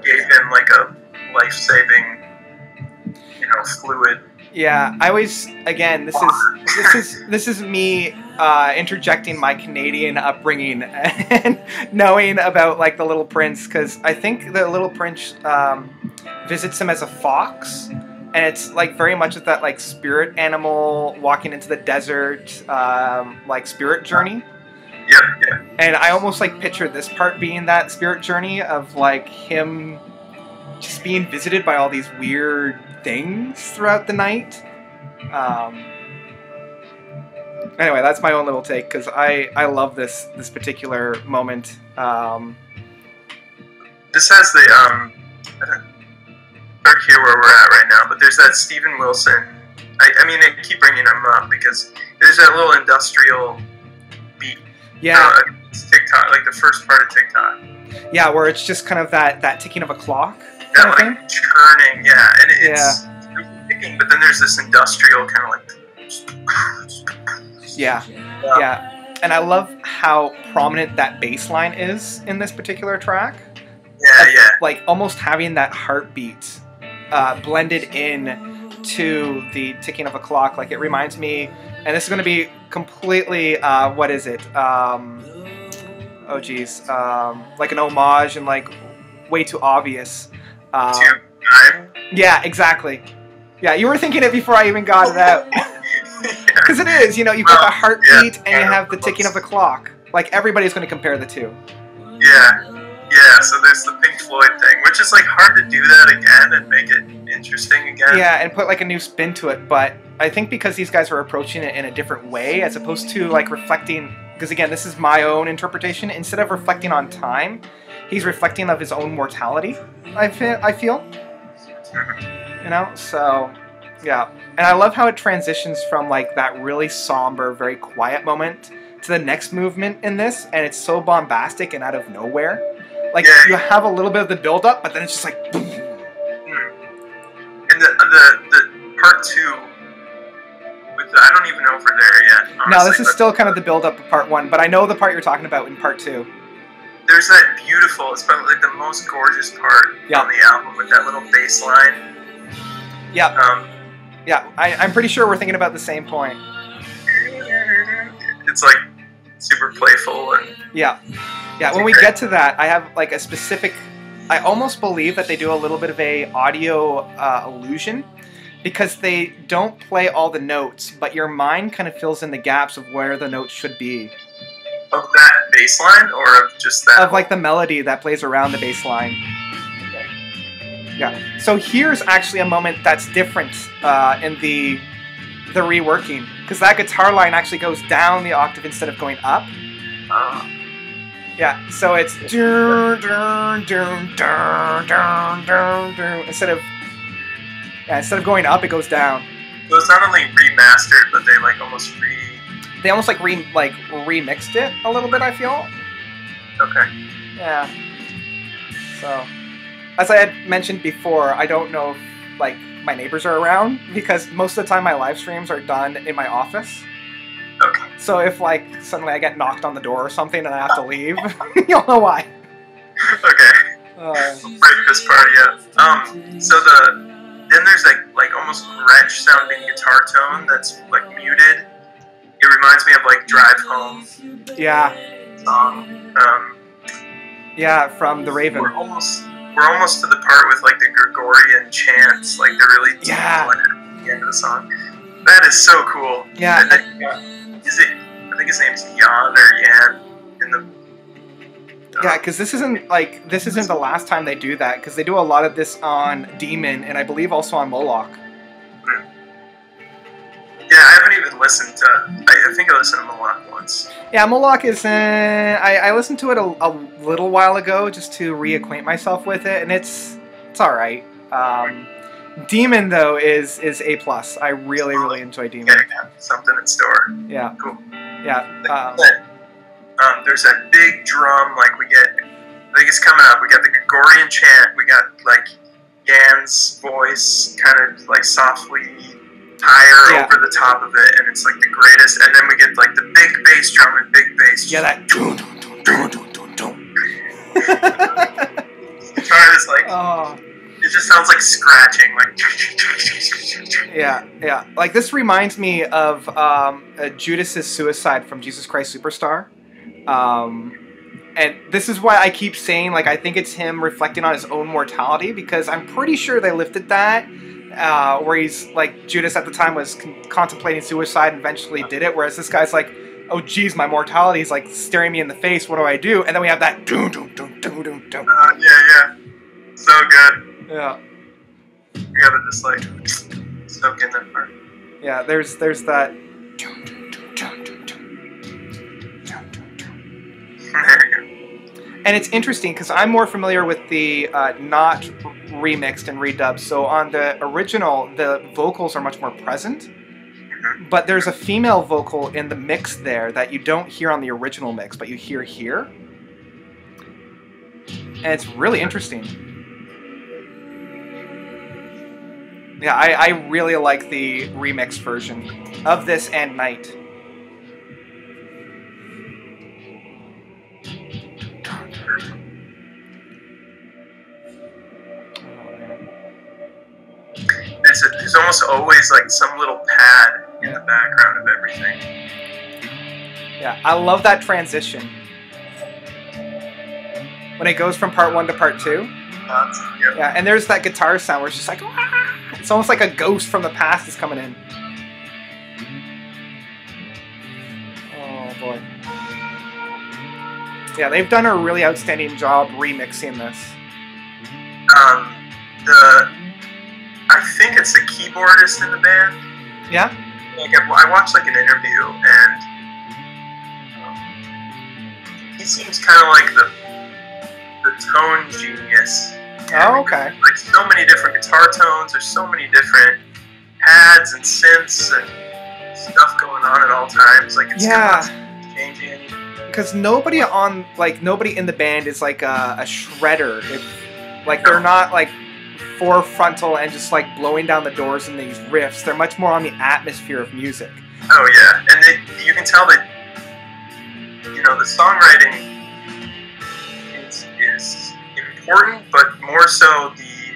gave him like a life-saving, fluid. Yeah, I always, again, this is me interjecting my Canadian upbringing and knowing about like the Little Prince, because I think the Little Prince visits him as a fox, and it's like very much of that like spirit animal walking into the desert, like spirit journey. Yeah. And I almost like pictured this part being that spirit journey of like him just being visited by all these weird things throughout the night. Anyway, that's my own little take, because I love this particular moment. This has the I don't here where we're at right now, but there's that Steven Wilson. I mean, I keep bringing him up because there's that little industrial beat. Yeah. It's Tick-Tock, like the first part of Tick-Tock. Yeah, where it's just kind of that ticking of a clock. That like churning, yeah, and it's ticking, but then there's this industrial kind of like. Yeah. And I love how prominent that bass line is in this particular track. Yeah. Like almost having that heartbeat blended in to the ticking of a clock. Like it reminds me, and this is going to be completely, what is it? Like an homage and like way too obvious. Yeah, exactly. Yeah, you were thinking it before I even got it out. Because it is, you've got the heartbeat and you have the ticking of the clock. Like everybody's going to compare the two. Yeah, so there's the Pink Floyd thing, which is like hard to do that again and make it interesting again. Yeah, and put like a new spin to it, but I think because these guys are approaching it in a different way, as opposed to like reflecting, because again, this is my own interpretation, instead of reflecting on time, he's reflecting of his own mortality, I feel. So, yeah. And I love how it transitions from like that really somber, very quiet moment to the next movement in this, and it's so bombastic and out of nowhere. Like, you have a little bit of the build-up, but then it's just like... Boom. And the part two, I don't even know if we're there yet, honestly. No, this is still kind of the build-up of part one, but I know the part you're talking about in part two. There's that beautiful, it's probably like the most gorgeous part on the album with that little bass line. Yeah. I'm pretty sure we're thinking about the same point. It's like super playful and... Yeah, when we get to that, I have like a specific... I almost believe that they do a little bit of a audio illusion, because they don't play all the notes, but your mind kind of fills in the gaps of where the notes should be. Of that bass line, or of just that? Of like the melody that plays around the bass line. Yeah. So here's actually a moment that's different in the reworking, because that guitar line actually goes down the octave instead of going up. Yeah, so it's instead of going up, it goes down. So it's not only remastered, but they like almost remixed it a little bit, I feel. Okay. Yeah. So, as I had mentioned before, I don't know if like my neighbors are around, because most of the time my live streams are done in my office. Okay. So if like suddenly I get knocked on the door or something and I have to leave, you'll know why. Okay. Break this part, yeah. So then there's like almost Gretsch sounding guitar tone that's like muted. It reminds me of like Drive Home. Yeah. Yeah, from The Raven. We're almost to the part with like the Gregorian chants, like the really deep one at the end of the song. That is so cool. Yeah. And then, I think his name's Jan or Yan in the... Yeah, because this isn't the last time they do that, because they do a lot of this on Demon, and I believe also on Moloch. Yeah, I haven't even listened to... I think I listened to Moloch once. Yeah, Moloch is... I listened to it a little while ago just to reacquaint myself with it, and it's alright. Demon though is A plus. I really enjoy Demon. Yeah, something in store. Yeah. Cool. Yeah. There's that big drum. Like I think it's coming up. We got the Gregorian chant. We got like Jan's voice, kind of like softly higher over the top of it, and it's like the greatest. And then we get like the big bass drum and big bass. Yeah, that. Guitar is like. Oh. It just sounds like scratching, like. Yeah. Like this reminds me of Judas's suicide from Jesus Christ Superstar, and this is why I keep saying like I think it's him reflecting on his own mortality, because I'm pretty sure they lifted that where he's like Judas at the time was contemplating suicide and eventually did it, whereas this guy's like, oh geez, my mortality is like staring me in the face. What do I do? And then we have that doom. Yeah. So good. Yeah. You gotta just like soak in that part. Yeah, there's that. And it's interesting because I'm more familiar with the not remixed and redubbed. So on the original, the vocals are much more present. But there's a female vocal in the mix there that you don't hear on the original mix, but you hear here. And it's really interesting. Yeah, I really like the remix version of this and Night. There's almost always like some little pad in the background of everything. Yeah, I love that transition. When it goes from part 1 to part 2. Yeah, and there's that guitar sound where it's just like, ah! It's almost like a ghost from the past is coming in. Oh boy. Yeah, they've done a really outstanding job remixing this. I think it's the keyboardist in the band. Yeah? Like I watched like an interview, and he seems kind of like the tone genius. Oh, okay. Like so many different guitar tones, there's so many different pads and synths and stuff going on at all times. Like it's constantly changing. Because nobody in the band is like a shredder. They're not like four frontal and just like blowing down the doors in these riffs. They're much more on the atmosphere of music. Oh yeah, and you can tell that the songwriting is important, but more so the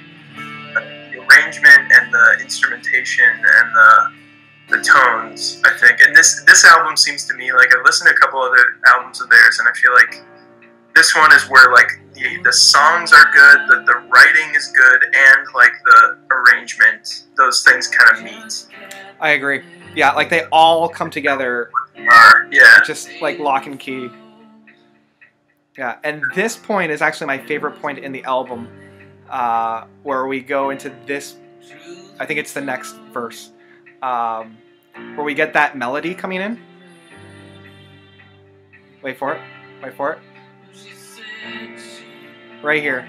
arrangement and the instrumentation and the tones, I think. And this album seems to me like I've listened to a couple other albums of theirs, and I feel like this one is where like the songs are good, the writing is good, and like the arrangement, those things kind of meet. I agree. Yeah, like they all come together. Just like lock and key. Yeah, and this point is actually my favorite point in the album, where we go into this. I think it's the next verse, where we get that melody coming in. Wait for it. Wait for it. Right here.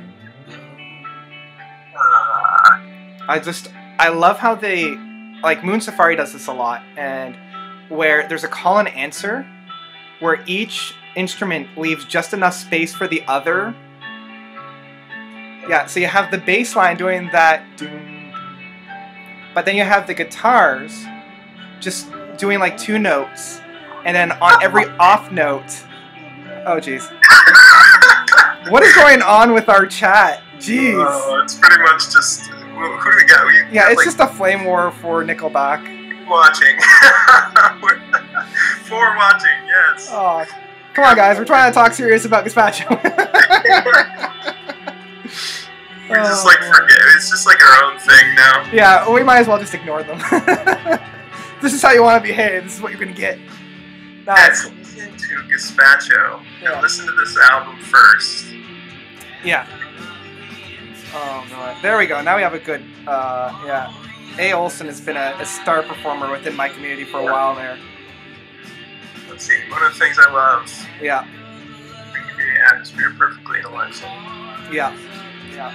I love how they, like Moon Safari does this a lot, and where there's a call and answer, where each instrument leaves just enough space for the other. Yeah, so you have the bass line doing that, but then you have the guitars just doing like two notes, and then on every off note, oh geez. What is going on with our chat? Jeez. It's pretty much just, who do we got? It's like, just a flame war for Nickelback. Watching. For watching, yes. Oh, come on, guys. We're trying to talk serious about Gazpacho. We just like forget. It's just like our own thing now. Yeah, we might as well just ignore them. This is how you want to behave. This is what you're going to get. Nice. Listen to Gazpacho. Yeah. Listen to this album first. Yeah. Oh, God. There we go. Now we have a good, yeah. A. Olsen has been a star performer within my community for a while there. Let's see. One of the things I love. Yeah. The atmosphere perfectly in a live song. Yeah. Yeah.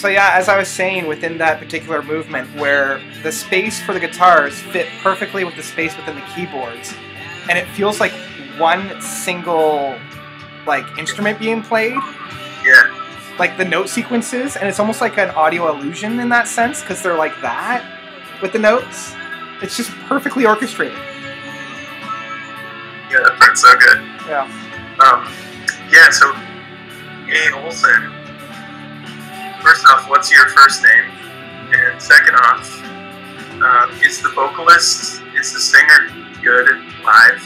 So yeah, as I was saying, within that particular movement, where the space for the guitars fit perfectly with the space within the keyboards, and it feels like one single, like, instrument being played. Yeah. Like the note sequences, and it's almost like an audio illusion in that sense, because they're like that with the notes. It's just perfectly orchestrated. Yeah, that part's so good. Yeah. Yeah, so, A. Olson, first off, what's your first name? And second off, is the vocalist, is the singer good live?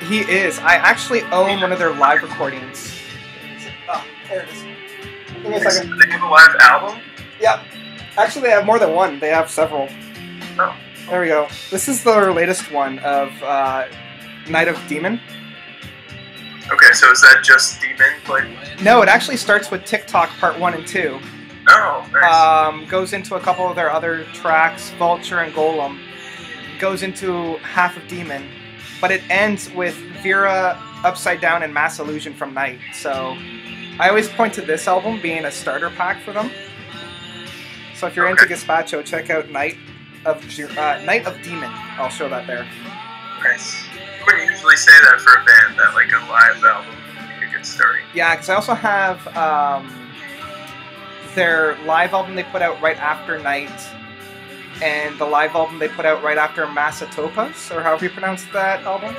He is. I actually own one of their live recordings. Oh, there it is. Give me a second. Do they have a live album? Yep. Actually, they have more than one. They have several. Oh. There we go. This is their latest one of Night of Demon. Okay, so is that just Demon played? No, it actually starts with Tick-Tock Part 1 and 2. Oh, nice. Goes into a couple of their other tracks, Vulture and Golem. Goes into half of Demon. But it ends with Vera, Upside Down, and Mass Illusion from Night. So I always point to this album being a starter pack for them. So if you're into Gazpacho, check out Night of Demon. I'll show that there. Nice. You wouldn't usually say that for a band, that like a live album would be a good starting. Yeah, because I also have their live album they put out right after Night, and the live album they put out right after Masatopas, or however you pronounce that album.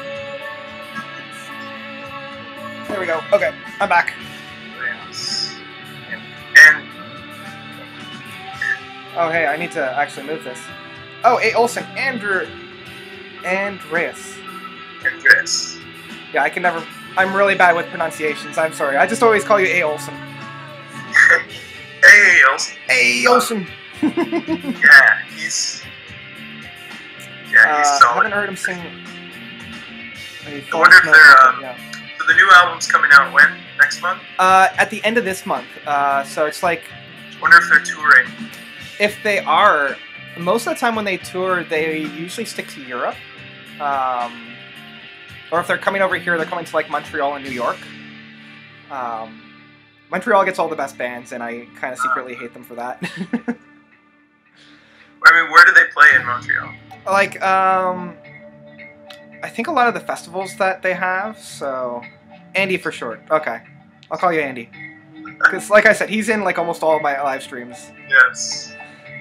There we go. Okay, I'm back. Yes. And oh, hey, I need to actually move this. Oh, A. Olson, Andreas. Andreas. Yeah, I can never... I'm really bad with pronunciations. I'm sorry. I just always call you A. Olson. Hey, Olson. A. Olson. Yeah, he's I solid. haven't heard him sing... I wonder if they're... Yeah. So the new album's coming out when? Next month? At the end of this month. So it's like... I wonder if they're touring. If they are, most of the time when they tour, they usually stick to Europe. Or if they're coming over here, they're coming to like Montreal and New York. Montreal gets all the best bands, and I kind of secretly hate them for that. I mean, where do they play in Montreal? Like, I think a lot of the festivals that they have, so... Andy for short. Okay. I'll call you Andy. Because, like I said, he's in like almost all of my live streams. Yes.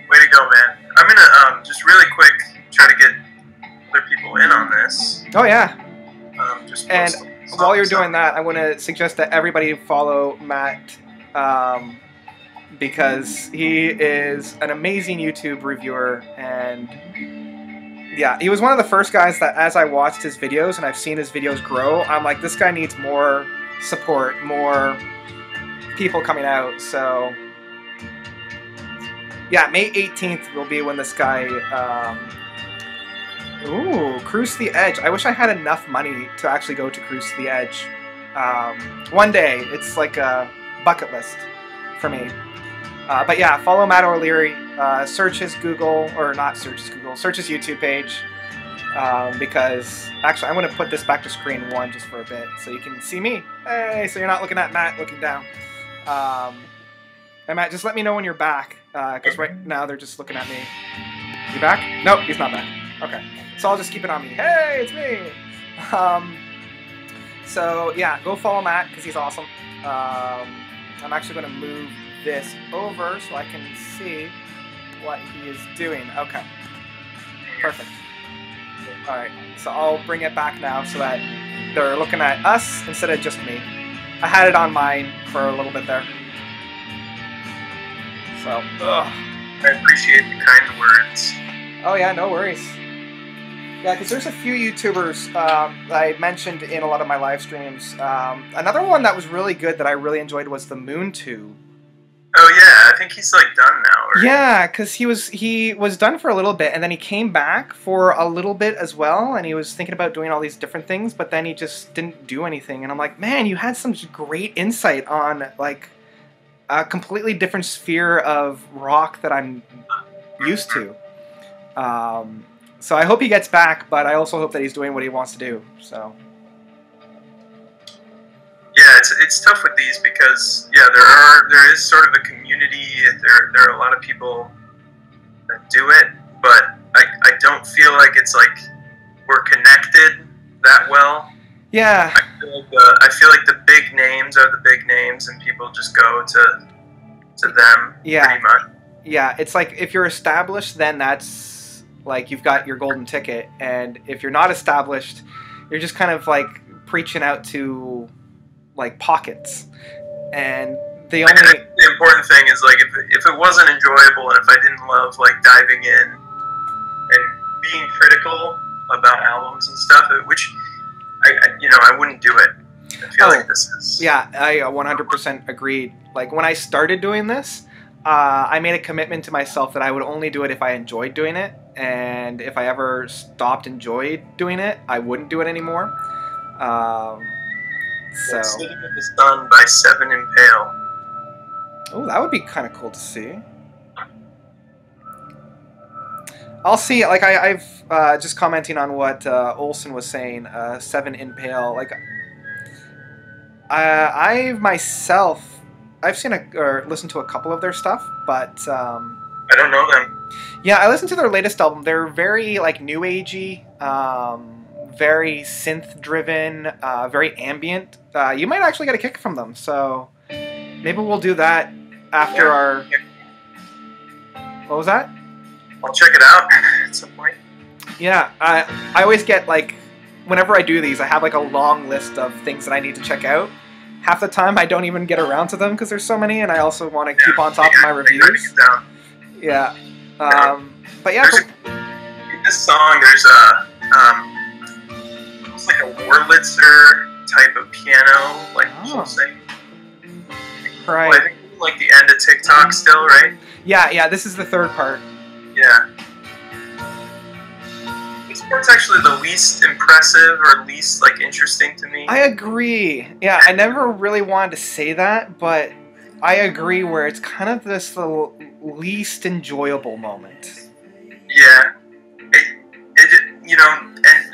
Way to go, man. I'm gonna just really quick try to get other people in on this. Oh, yeah. And while you're doing that, I want to suggest that everybody follow Matt, because he is an amazing YouTube reviewer, and yeah, he was one of the first guys that as I watched his videos and I've seen his videos grow, I'm like, this guy needs more support, more people coming out. So yeah, May 18th will be when this guy Cruise to the Edge. I wish I had enough money to actually go to Cruise to the Edge. One day. It's like a bucket list for me. But yeah, follow Matt O'Leary. Search his Google, or not search his Google, search his YouTube page. Because, actually, I'm going to put this back to screen one just for a bit so you can see me. Hey, so you're not looking at Matt looking down. And Matt, just let me know when you're back. Because right now they're just looking at me. You back? Nope, he's not back. Okay. So I'll just keep it on me. Hey, it's me! So, yeah, go follow Matt, because he's awesome. I'm actually going to move this over so I can see what he is doing. Okay. Perfect. Alright, so I'll bring it back now so that they're looking at us instead of just me. I had it on mine for a little bit there. So, I appreciate the kind words. Oh yeah, no worries. Yeah, because there's a few YouTubers I mentioned in a lot of my live streams. Another one that was really good that I really enjoyed was the MoonTube. Oh yeah, I think he's like done now. Right? Yeah, because he was done for a little bit, and then he came back for a little bit as well, and he was thinking about doing all these different things, but then he just didn't do anything. And I'm like, man, you had some great insight on like a completely different sphere of rock that I'm used to. So I hope he gets back, but I also hope that he's doing what he wants to do. So. yeah, it's tough with these because there is sort of a community. There are a lot of people that do it, but I don't feel like it's like we're connected that well. Yeah. I feel like the big names are the big names, and people just go to them pretty much. Yeah, it's like if you're established, then that's like you've got your golden ticket, and if you're not established, you're just kind of like preaching out to like pockets. And the important thing is like if it wasn't enjoyable and if I didn't love like diving in and being critical about albums and stuff, which I wouldn't do it. I feel like this is... Yeah, I 100% agreed. Like, when I started doing this, I made a commitment to myself that I would only do it if I enjoyed doing it, and if I ever stopped enjoying doing it, I wouldn't do it anymore. So... Sitting in the Sun by 7 Impale. Oh, that would be kind of cool to see. I'll see. Like I've just commenting on what Olson was saying. 7 Impale. Like I've seen or listened to a couple of their stuff, but I don't know them. Yeah, I listened to their latest album. They're very like new agey, very synth driven, very ambient. You might actually get a kick from them. So maybe we'll do that after our. What was that? I'll check it out at some point. Yeah, I always get like, whenever I do these, I have like a long list of things that I need to check out. Half the time I don't even get around to them because there's so many, and I also want to keep on top of my reviews. Yeah, but yeah. In this song, there's almost like a Wurlitzer type of piano, like pulsing. Right. Well, I think like the end of Tick-Tock still, right? Yeah. This is the third part. Yeah. This part's actually the least impressive or least like interesting to me. I agree. Yeah, I never really wanted to say that, but I agree where it's kind of this the least enjoyable moment. Yeah. And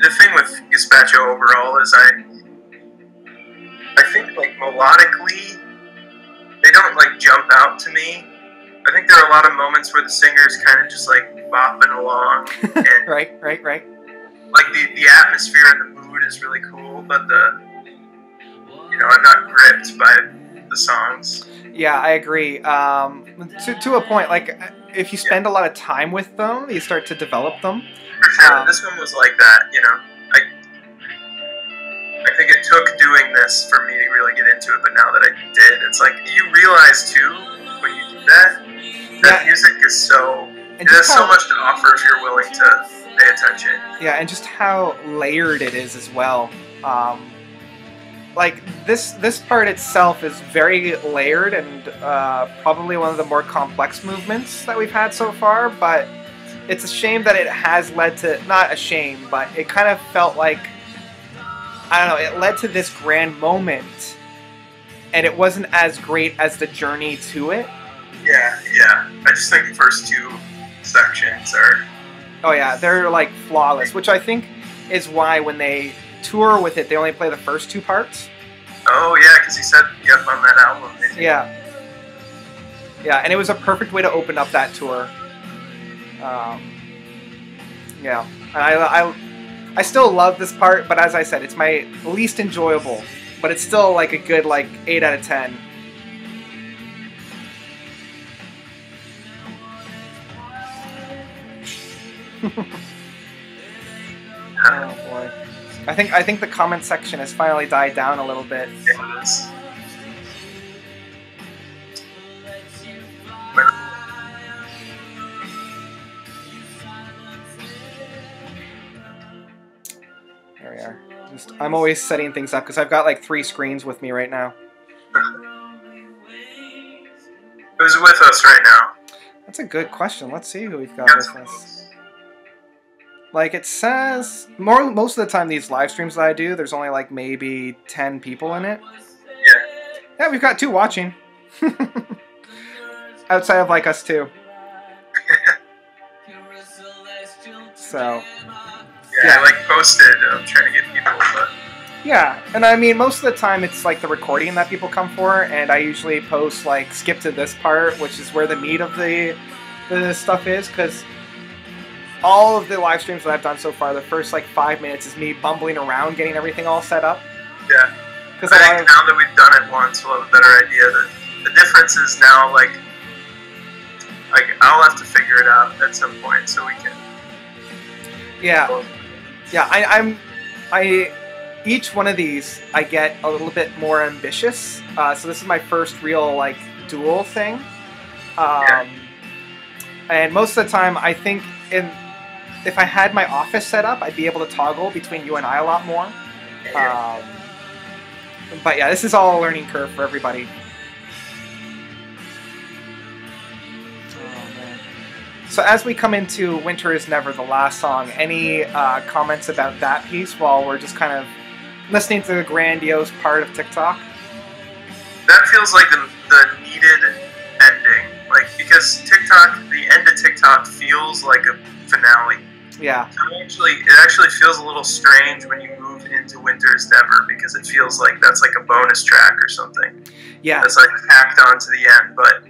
the thing with Gazpacho overall is I think like melodically they don't like jump out to me. I think there are a lot of moments where the singer's kind of just like bopping along. And right. Like the atmosphere and the mood is really cool, but I'm not gripped by the songs. Yeah, I agree. To a point, like if you spend a lot of time with them, you start to develop them. For sure, this one was like that. I think it took doing this for me to really get into it, but now that I did, it's like you realize too when you do that music is it has so much to offer if you're willing to pay attention. Yeah, and just how layered it is as well. Like this part itself is very layered and probably one of the more complex movements that we've had so far, but it's a shame that it has led to, not a shame, but it kind of felt like, I don't know, it led to this grand moment, and it wasn't as great as the journey to it. Yeah. I just think the first two sections are... Oh yeah, they're like flawless, which I think is why when they tour with it, they only play the first two parts. Oh yeah, because he said, on that album. Yeah, and it was a perfect way to open up that tour. Yeah, and I still love this part, but as I said, it's my least enjoyable, but it's still like a good 8 out of 10. Oh boy. I think the comment section has finally died down a little bit. Yes. There we are. I'm always setting things up because I've got 3 screens with me right now. Who's with us right now? That's a good question. Let's see who we've got with us. It says, most of the time these live streams that I do, there's only maybe 10 people in it. Yeah, we've got 2 watching. Outside of us 2. So. Yeah, I posted. I'm trying to get people, but. Yeah, and I mean, most of the time it's like the recording that people come for, and I usually post like skip to this part, which is where the meat of the stuff is, because all of the live streams that I've done so far, the first like 5 minutes is me bumbling around getting everything all set up. Yeah. Because I think now that we've done it once, we'll have a better idea. The difference is now, like I'll have to figure it out at some point so we can. Yeah. Yeah, I each one of these, I get a little bit more ambitious. So this is my first real like dual thing. And most of the time, I think if I had my office set up, I'd be able to toggle between you and I a lot more. But yeah, this is all a learning curve for everybody. Oh, man. So as we come into Winter is Never, the last song, any comments about that piece while we're just kind of listening to the grandiose part of Tick-Tock? That feels like the needed ending. Like, because Tick-Tock, the end of Tick-Tock feels like a finale. Yeah. So it actually feels a little strange when you move into Winter is Never, because it feels like that's like a bonus track or something. Yeah. That's like tacked on to the end. But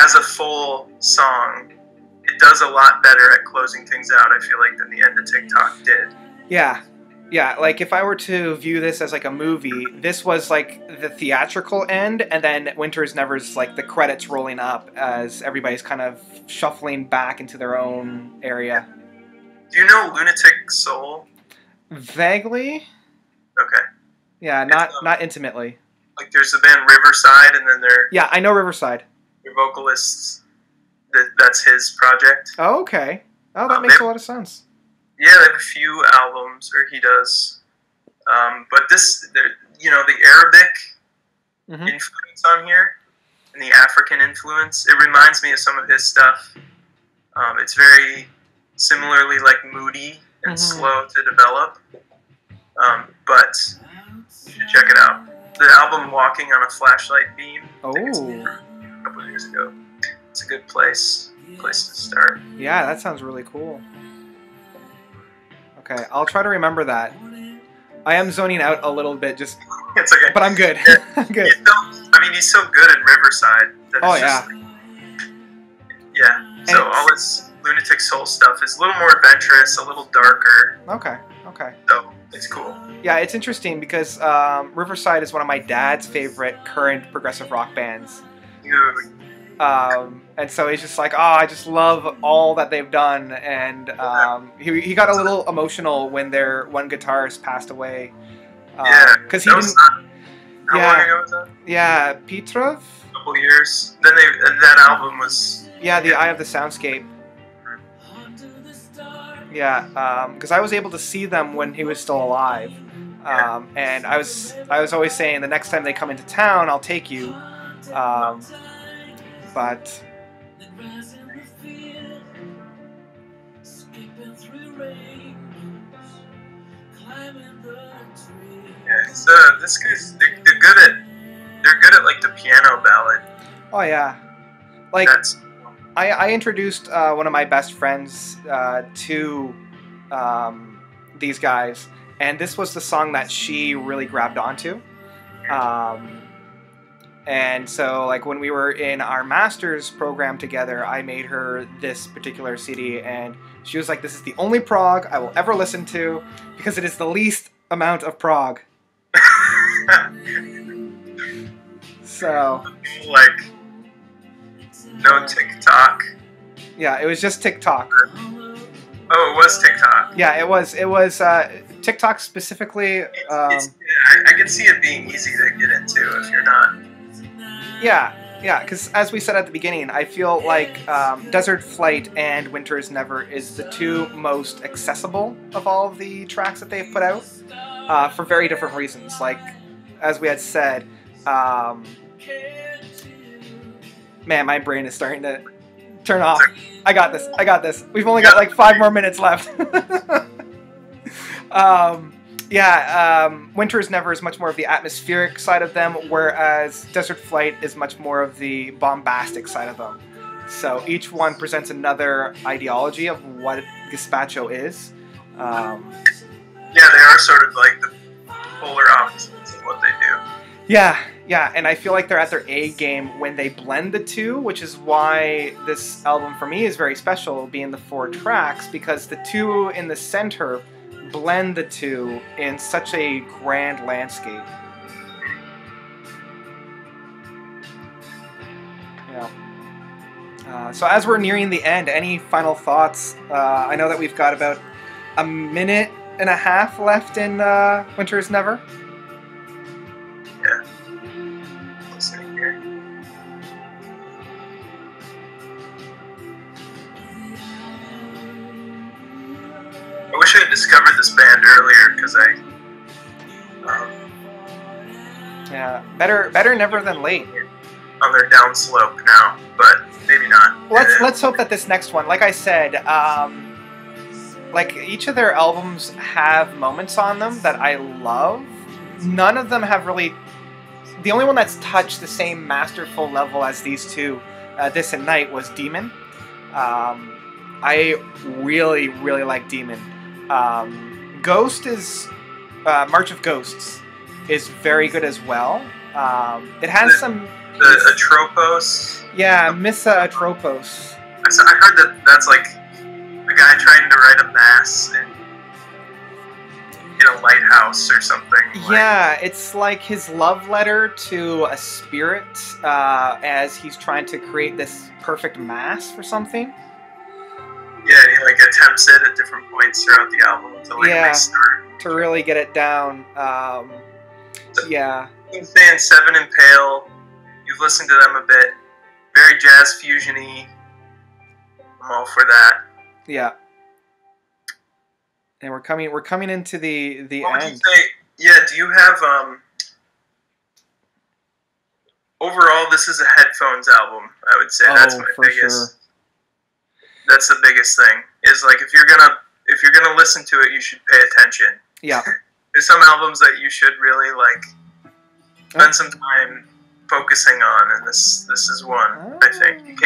as a full song, it does a lot better at closing things out, I feel like, than the end of Tick-Tock did. Yeah. Yeah, like if I were to view this as like a movie, this was like the theatrical end, and then Winter is Never's like the credits rolling up as everybody's kind of shuffling back into their own area. Do you know Lunatic Soul? Vaguely. Okay. Yeah, not intimately. Like there's the band Riverside, and then yeah, I know Riverside. Their vocalists. That's his project. Oh, okay. Oh, that makes a lot of sense. Yeah, they have a few albums, or he does. But the Arabic influence on here, and the African influence, it reminds me of some of his stuff. It's very similarly like moody and slow to develop. But you should check it out. The album Walking on a Flashlight Beam, I think it's a couple of years ago. It's a good place to start. Yeah, that sounds really cool. Okay, I'll try to remember that. I am zoning out a little bit, just. It's okay. But I'm good. Yeah. I'm good. He's so good in Riverside. Oh, yeah. Yeah. So all his Lunatic Soul stuff is a little more adventurous, a little darker. Okay. So it's cool. Yeah, it's interesting because Riverside is one of my dad's favorite current progressive rock bands. Dude. And so he's just like, oh, I just love all that they've done, and he got a little emotional when their one guitarist passed away. Because he didn't. How long ago was that? Yeah, Petrov. A couple years. Then that album was. Yeah, the Eye of the Soundscape. Yeah, because I was able to see them when he was still alive, and I was always saying the next time they come into town, I'll take you. But yeah, this guy's they're good at like the piano ballad. Oh yeah, like I introduced one of my best friends to these guys, and this was the song that she really grabbed onto. And so, like, when we were in our master's program together, I made her this particular CD, and she was like, this is the only prog I will ever listen to, because it is the least amount of prog. So... like, no Tick-Tock. Yeah, it was just Tick-Tock. Oh, it was Tick-Tock. Yeah, it was Tick-Tock specifically... I can see it being easy to get into if you're not... Yeah, because as we said at the beginning, I feel like Desert Flight and Winter is Never is the two most accessible of all of the tracks that they've put out, for very different reasons. Like, as we had said, man, my brain is starting to turn off. I got this. We've only got like 5 more minutes left. Winter is Never is much more of the atmospheric side of them, whereas Desert Flight is much more of the bombastic side of them. So each one presents another ideology of what Gazpacho is. Yeah, they are sort of like polar opposites of what they do. Yeah, and I feel like they're at their A game when they blend the two, which is why this album for me is very special, being the 4 tracks, because the two in the center blend the two in such a grand landscape. Yeah. So as we're nearing the end, any final thoughts? I know that we've got about a minute and a half left in Winter is Never. Yeah. Listening here. I wish I had discovered this band earlier, because Yeah, better never than late. on their downslope now, but maybe not. Let's hope that this next one, like I said, like each of their albums have moments on them that I love. None of them have really. The only one that's touched the same masterful level as these two, This and Night, was Demon. I really like Demon. Ghost is March of Ghosts is very good as well. It has some. The Atropos. Yeah, Missa Atropos. I heard that's like a guy trying to write a mass in a lighthouse or something. Yeah, it's like his love letter to a spirit as he's trying to create this perfect mass for something. Yeah, and he like attempts it at different points throughout the album to like restart. To really get it down. Yeah. Band Seven and Pale. You've listened to them a bit. Very jazz fusion-y. I'm all for that. Yeah. And we're coming into the what end. Would you say? Yeah, do you have overall this is a headphones album, I would say. That's my biggest. Sure. That's the biggest thing. Is like if you're gonna listen to it, you should pay attention. Yeah. There's some albums that you should really like spend some time focusing on, and this is one. I think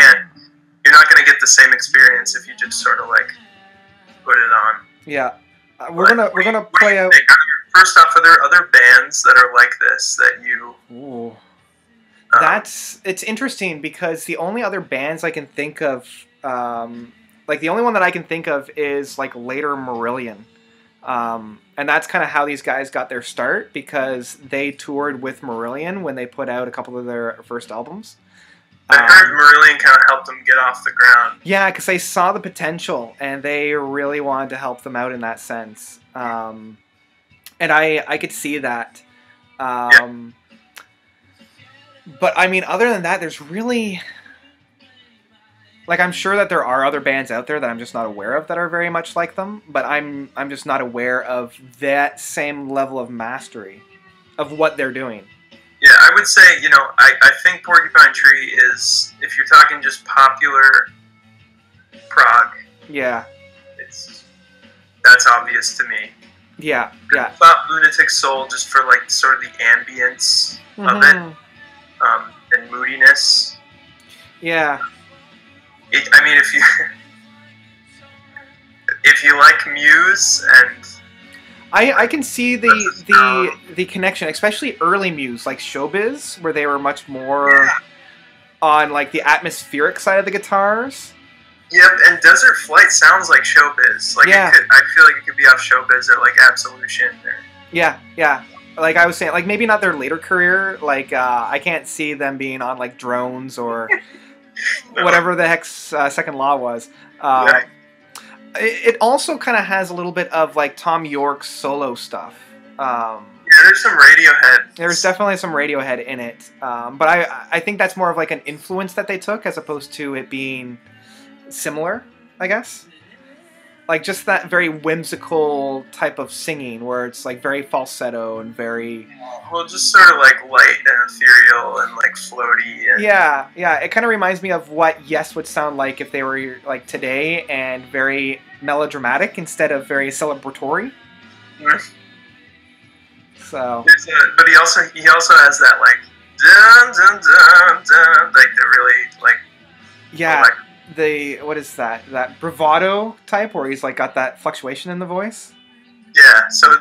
you're not gonna get the same experience if you just sort of like put it on. Yeah. We're gonna play out. First off, are there other bands that are like this that you? Ooh. It's interesting because the only other bands I can think of, like the only one that I can think of is like later Marillion, and that's kind of how these guys got their start because they toured with Marillion when they put out a couple of their first albums. I heard Marillion kind of helped them get off the ground. Yeah, because they saw the potential and they really wanted to help them out in that sense. And I could see that. Yeah. But I mean, other than that, there's really... Like, I'm sure that there are other bands out there that I'm just not aware of that are very much like them, but I'm just not aware of that same level of mastery of what they're doing. Yeah, I would say, I think Porcupine Tree is, if you're talking just popular prog, yeah, that's obvious to me. Yeah. I thought Lunatic Soul just for like sort of the ambience of it, and moodiness. Yeah. I mean, if you like Muse and I can see the connection, especially early Muse, like Showbiz, where they were much more on like the atmospheric side of the guitars. Yep, and Desert Flight sounds like Showbiz. Like I feel like it could be off Showbiz or like Absolution. Yeah. Like I was saying, like maybe not their later career. Like I can't see them being on like Drones or whatever the heck's Second Law was. It also kind of has a little bit of like Tom York's solo stuff. Yeah, there's some Radiohead. There's definitely some Radiohead in it. But I think that's more of like an influence that they took as opposed to it being similar, I guess. Like just that very whimsical type of singing where it's like very falsetto and very... Well, just sort of like light and ethereal and like floaty. And... Yeah. It kind of reminds me of what Yes would sound like if they were like today and very melodramatic instead of very celebratory. Mm-hmm. So... But he also has that like dun dun dun dun, like the really like... Yeah. What is that? That bravado type where he's like got that fluctuation in the voice? Yeah, Yeah, so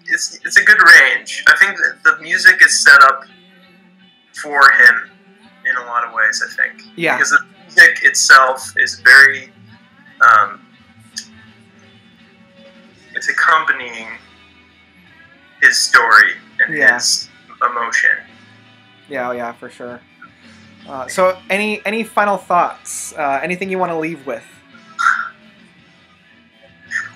it's a good range. I think that the music is set up for him in a lot of ways, I think. Yeah. Because the music itself is very, it's accompanying his story and his emotion. Yeah, yeah, for sure. So, any final thoughts? Anything you want to leave with?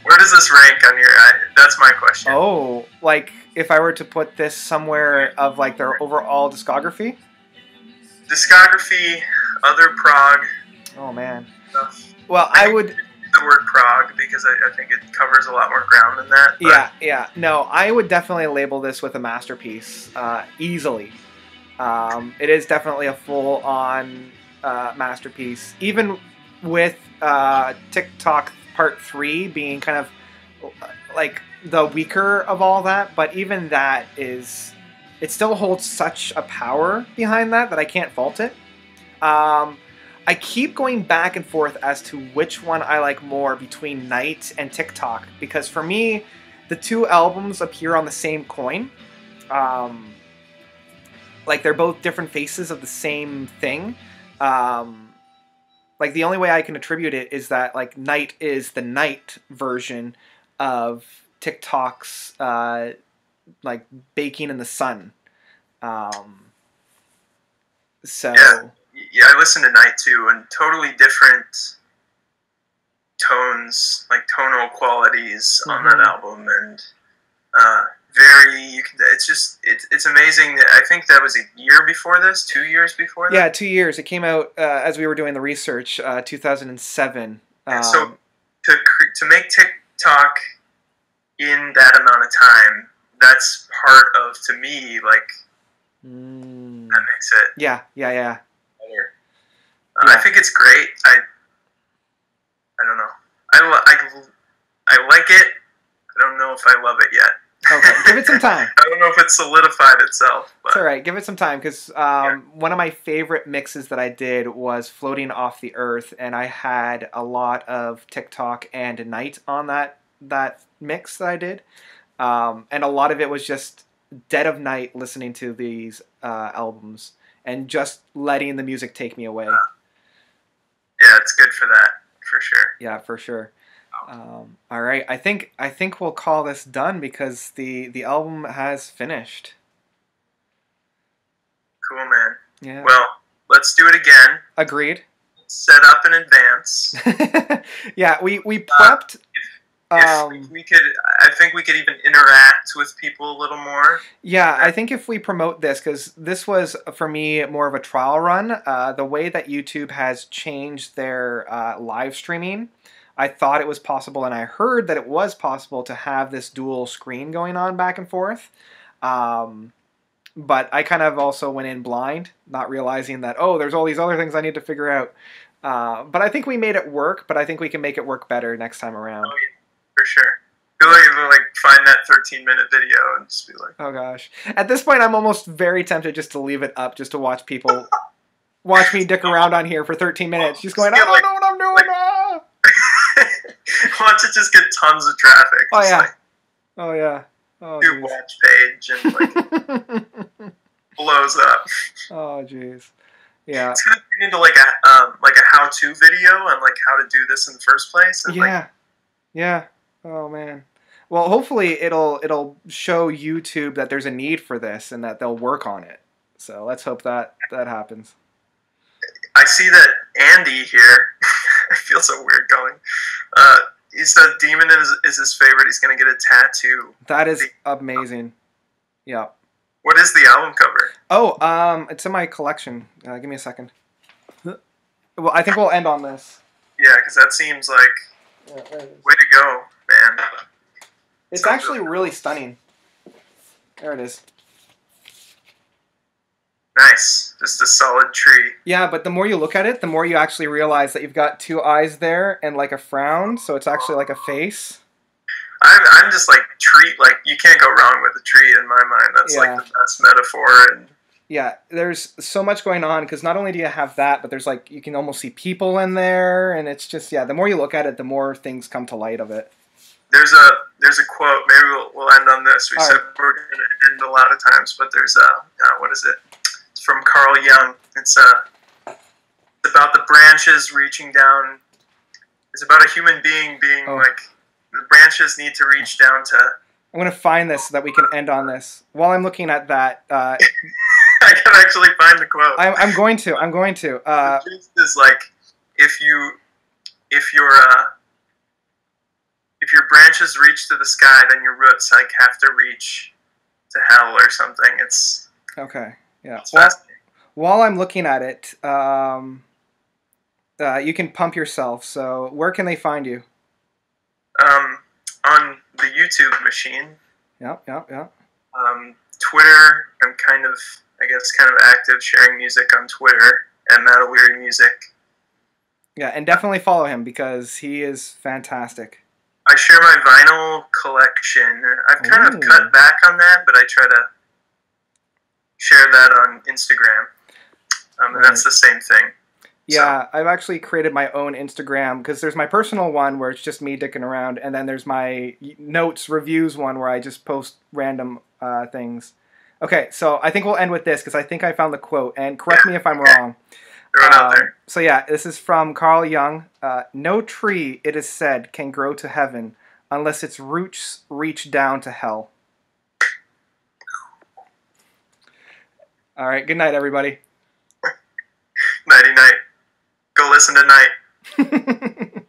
Where does this rank on your? That's my question. Oh, like if I were to put this somewhere of like their overall discography? Discography, other prog. Oh man. Stuff. Well, I would the word prog because I think it covers a lot more ground than that. But yeah. No, I would definitely label this with a masterpiece, easily. It is definitely a full-on masterpiece, even with Tick-Tock Part 3 being kind of like the weaker of all that, but even that is, it still holds such a power behind that I can't fault it. I keep going back and forth as to which one I like more between Night and Tick-Tock, because for me, the two albums appear on the same coin. Like they're both different faces of the same thing. Like the only way I can attribute it is that like Night is the Night version of Tick-Tock's like baking in the sun. So yeah, I listened to Night too, and totally different tones, like tonal qualities on that album, and it's amazing that I think that was a year before this, 2 years before that. Yeah, 2 years. It came out as we were doing the research, 2007. So to make Tick-Tock in that amount of time, that's part of, to me, like that makes it. Yeah. Better. I think it's great. I don't know. I like it. I don't know if I love it yet. Okay, give it some time. I don't know if it's solidified itself. But. It's all right. Give it some time, because one of my favorite mixes that I did was Floating Off the Earth, and I had a lot of Tick-Tock and Night on that mix that I did. And a lot of it was just dead of night listening to these albums and just letting the music take me away. Yeah, it's good for that, for sure. Yeah, for sure. All right, I think we'll call this done because the album has finished. Cool, man. Yeah. Well, let's do it again. Agreed. Set up in advance. Yeah, we prepped. If we could, I think we could even interact with people a little more. Yeah, I think if we promote this, because this was, for me, more of a trial run, the way that YouTube has changed their live streaming, I thought it was possible, and I heard that it was possible to have this dual screen going on back and forth. But I kind of also went in blind, not realizing that, oh, there's all these other things I need to figure out. But I think we made it work, but I think we can make it work better next time around. Oh, yeah. For sure. Feel like find that 13-minute video and just be like, oh gosh. At this point, I'm almost very tempted just to leave it up, just to watch people watch me dick around on here for 13 minutes, just going, I don't know what I'm doing. Watch it just get tons of traffic. Oh yeah. Like, oh yeah. Oh, do watch page and like blows up. Oh jeez. Yeah. It's gonna turn into like a how-to video on like how to do this in the first place. And yeah. Yeah. Oh man. Well, hopefully it'll show YouTube that there's a need for this and that they'll work on it. So let's hope that happens. I see that Andy here. I feel so weird going. He said Demon is his favorite. He's gonna get a tattoo. That is amazing. Yeah. What is the album cover? Oh, it's in my collection. Give me a second. Well, I think we'll end on this. Yeah, because that seems like way to go, man. It's actually really stunning. There it is. Nice. Just a solid tree. Yeah, but the more you look at it, the more you actually realize that you've got two eyes there and like a frown, so it's actually like a face. I'm just like tree, like you can't go wrong with a tree in my mind. That's like the best metaphor. And yeah, there's so much going on because not only do you have that, but there's like, you can almost see people in there, and it's just, yeah, the more you look at it, the more things come to light of it. there's a quote. Maybe we'll end on this. We All said right. we're going to end a lot of times, but there's what is it? It's from Carl Jung. It's about the branches reaching down. It's about a human being being like the branches need to reach down to. I'm going to find this so that we can end on this. While I'm looking at that, I can actually find the quote. I'm going to. The gist is like if your branches reach to the sky, then your roots like have to reach to hell or something. It's okay. Yeah. It's fascinating. While I'm looking at it, you can pump yourself. So where can they find you? On the YouTube machine. Yeah. Twitter. I'm kind of active sharing music on Twitter at Matt O'Leary Music. Yeah, and definitely follow him because he is fantastic. I share my vinyl collection. I've kind of cut back on that, but I try to share that on Instagram. And that's the same thing. Yeah, I've actually created my own Instagram because there's my personal one where it's just me dicking around, and then there's my notes reviews one where I just post random things. Okay, so I think we'll end with this because I think I found the quote, and correct me if I'm wrong. Throw it out there. So yeah, this is from Carl Jung. No tree, it is said, can grow to heaven unless its roots reach down to hell. All right, good night, everybody. Nighty night. Go listen to Night.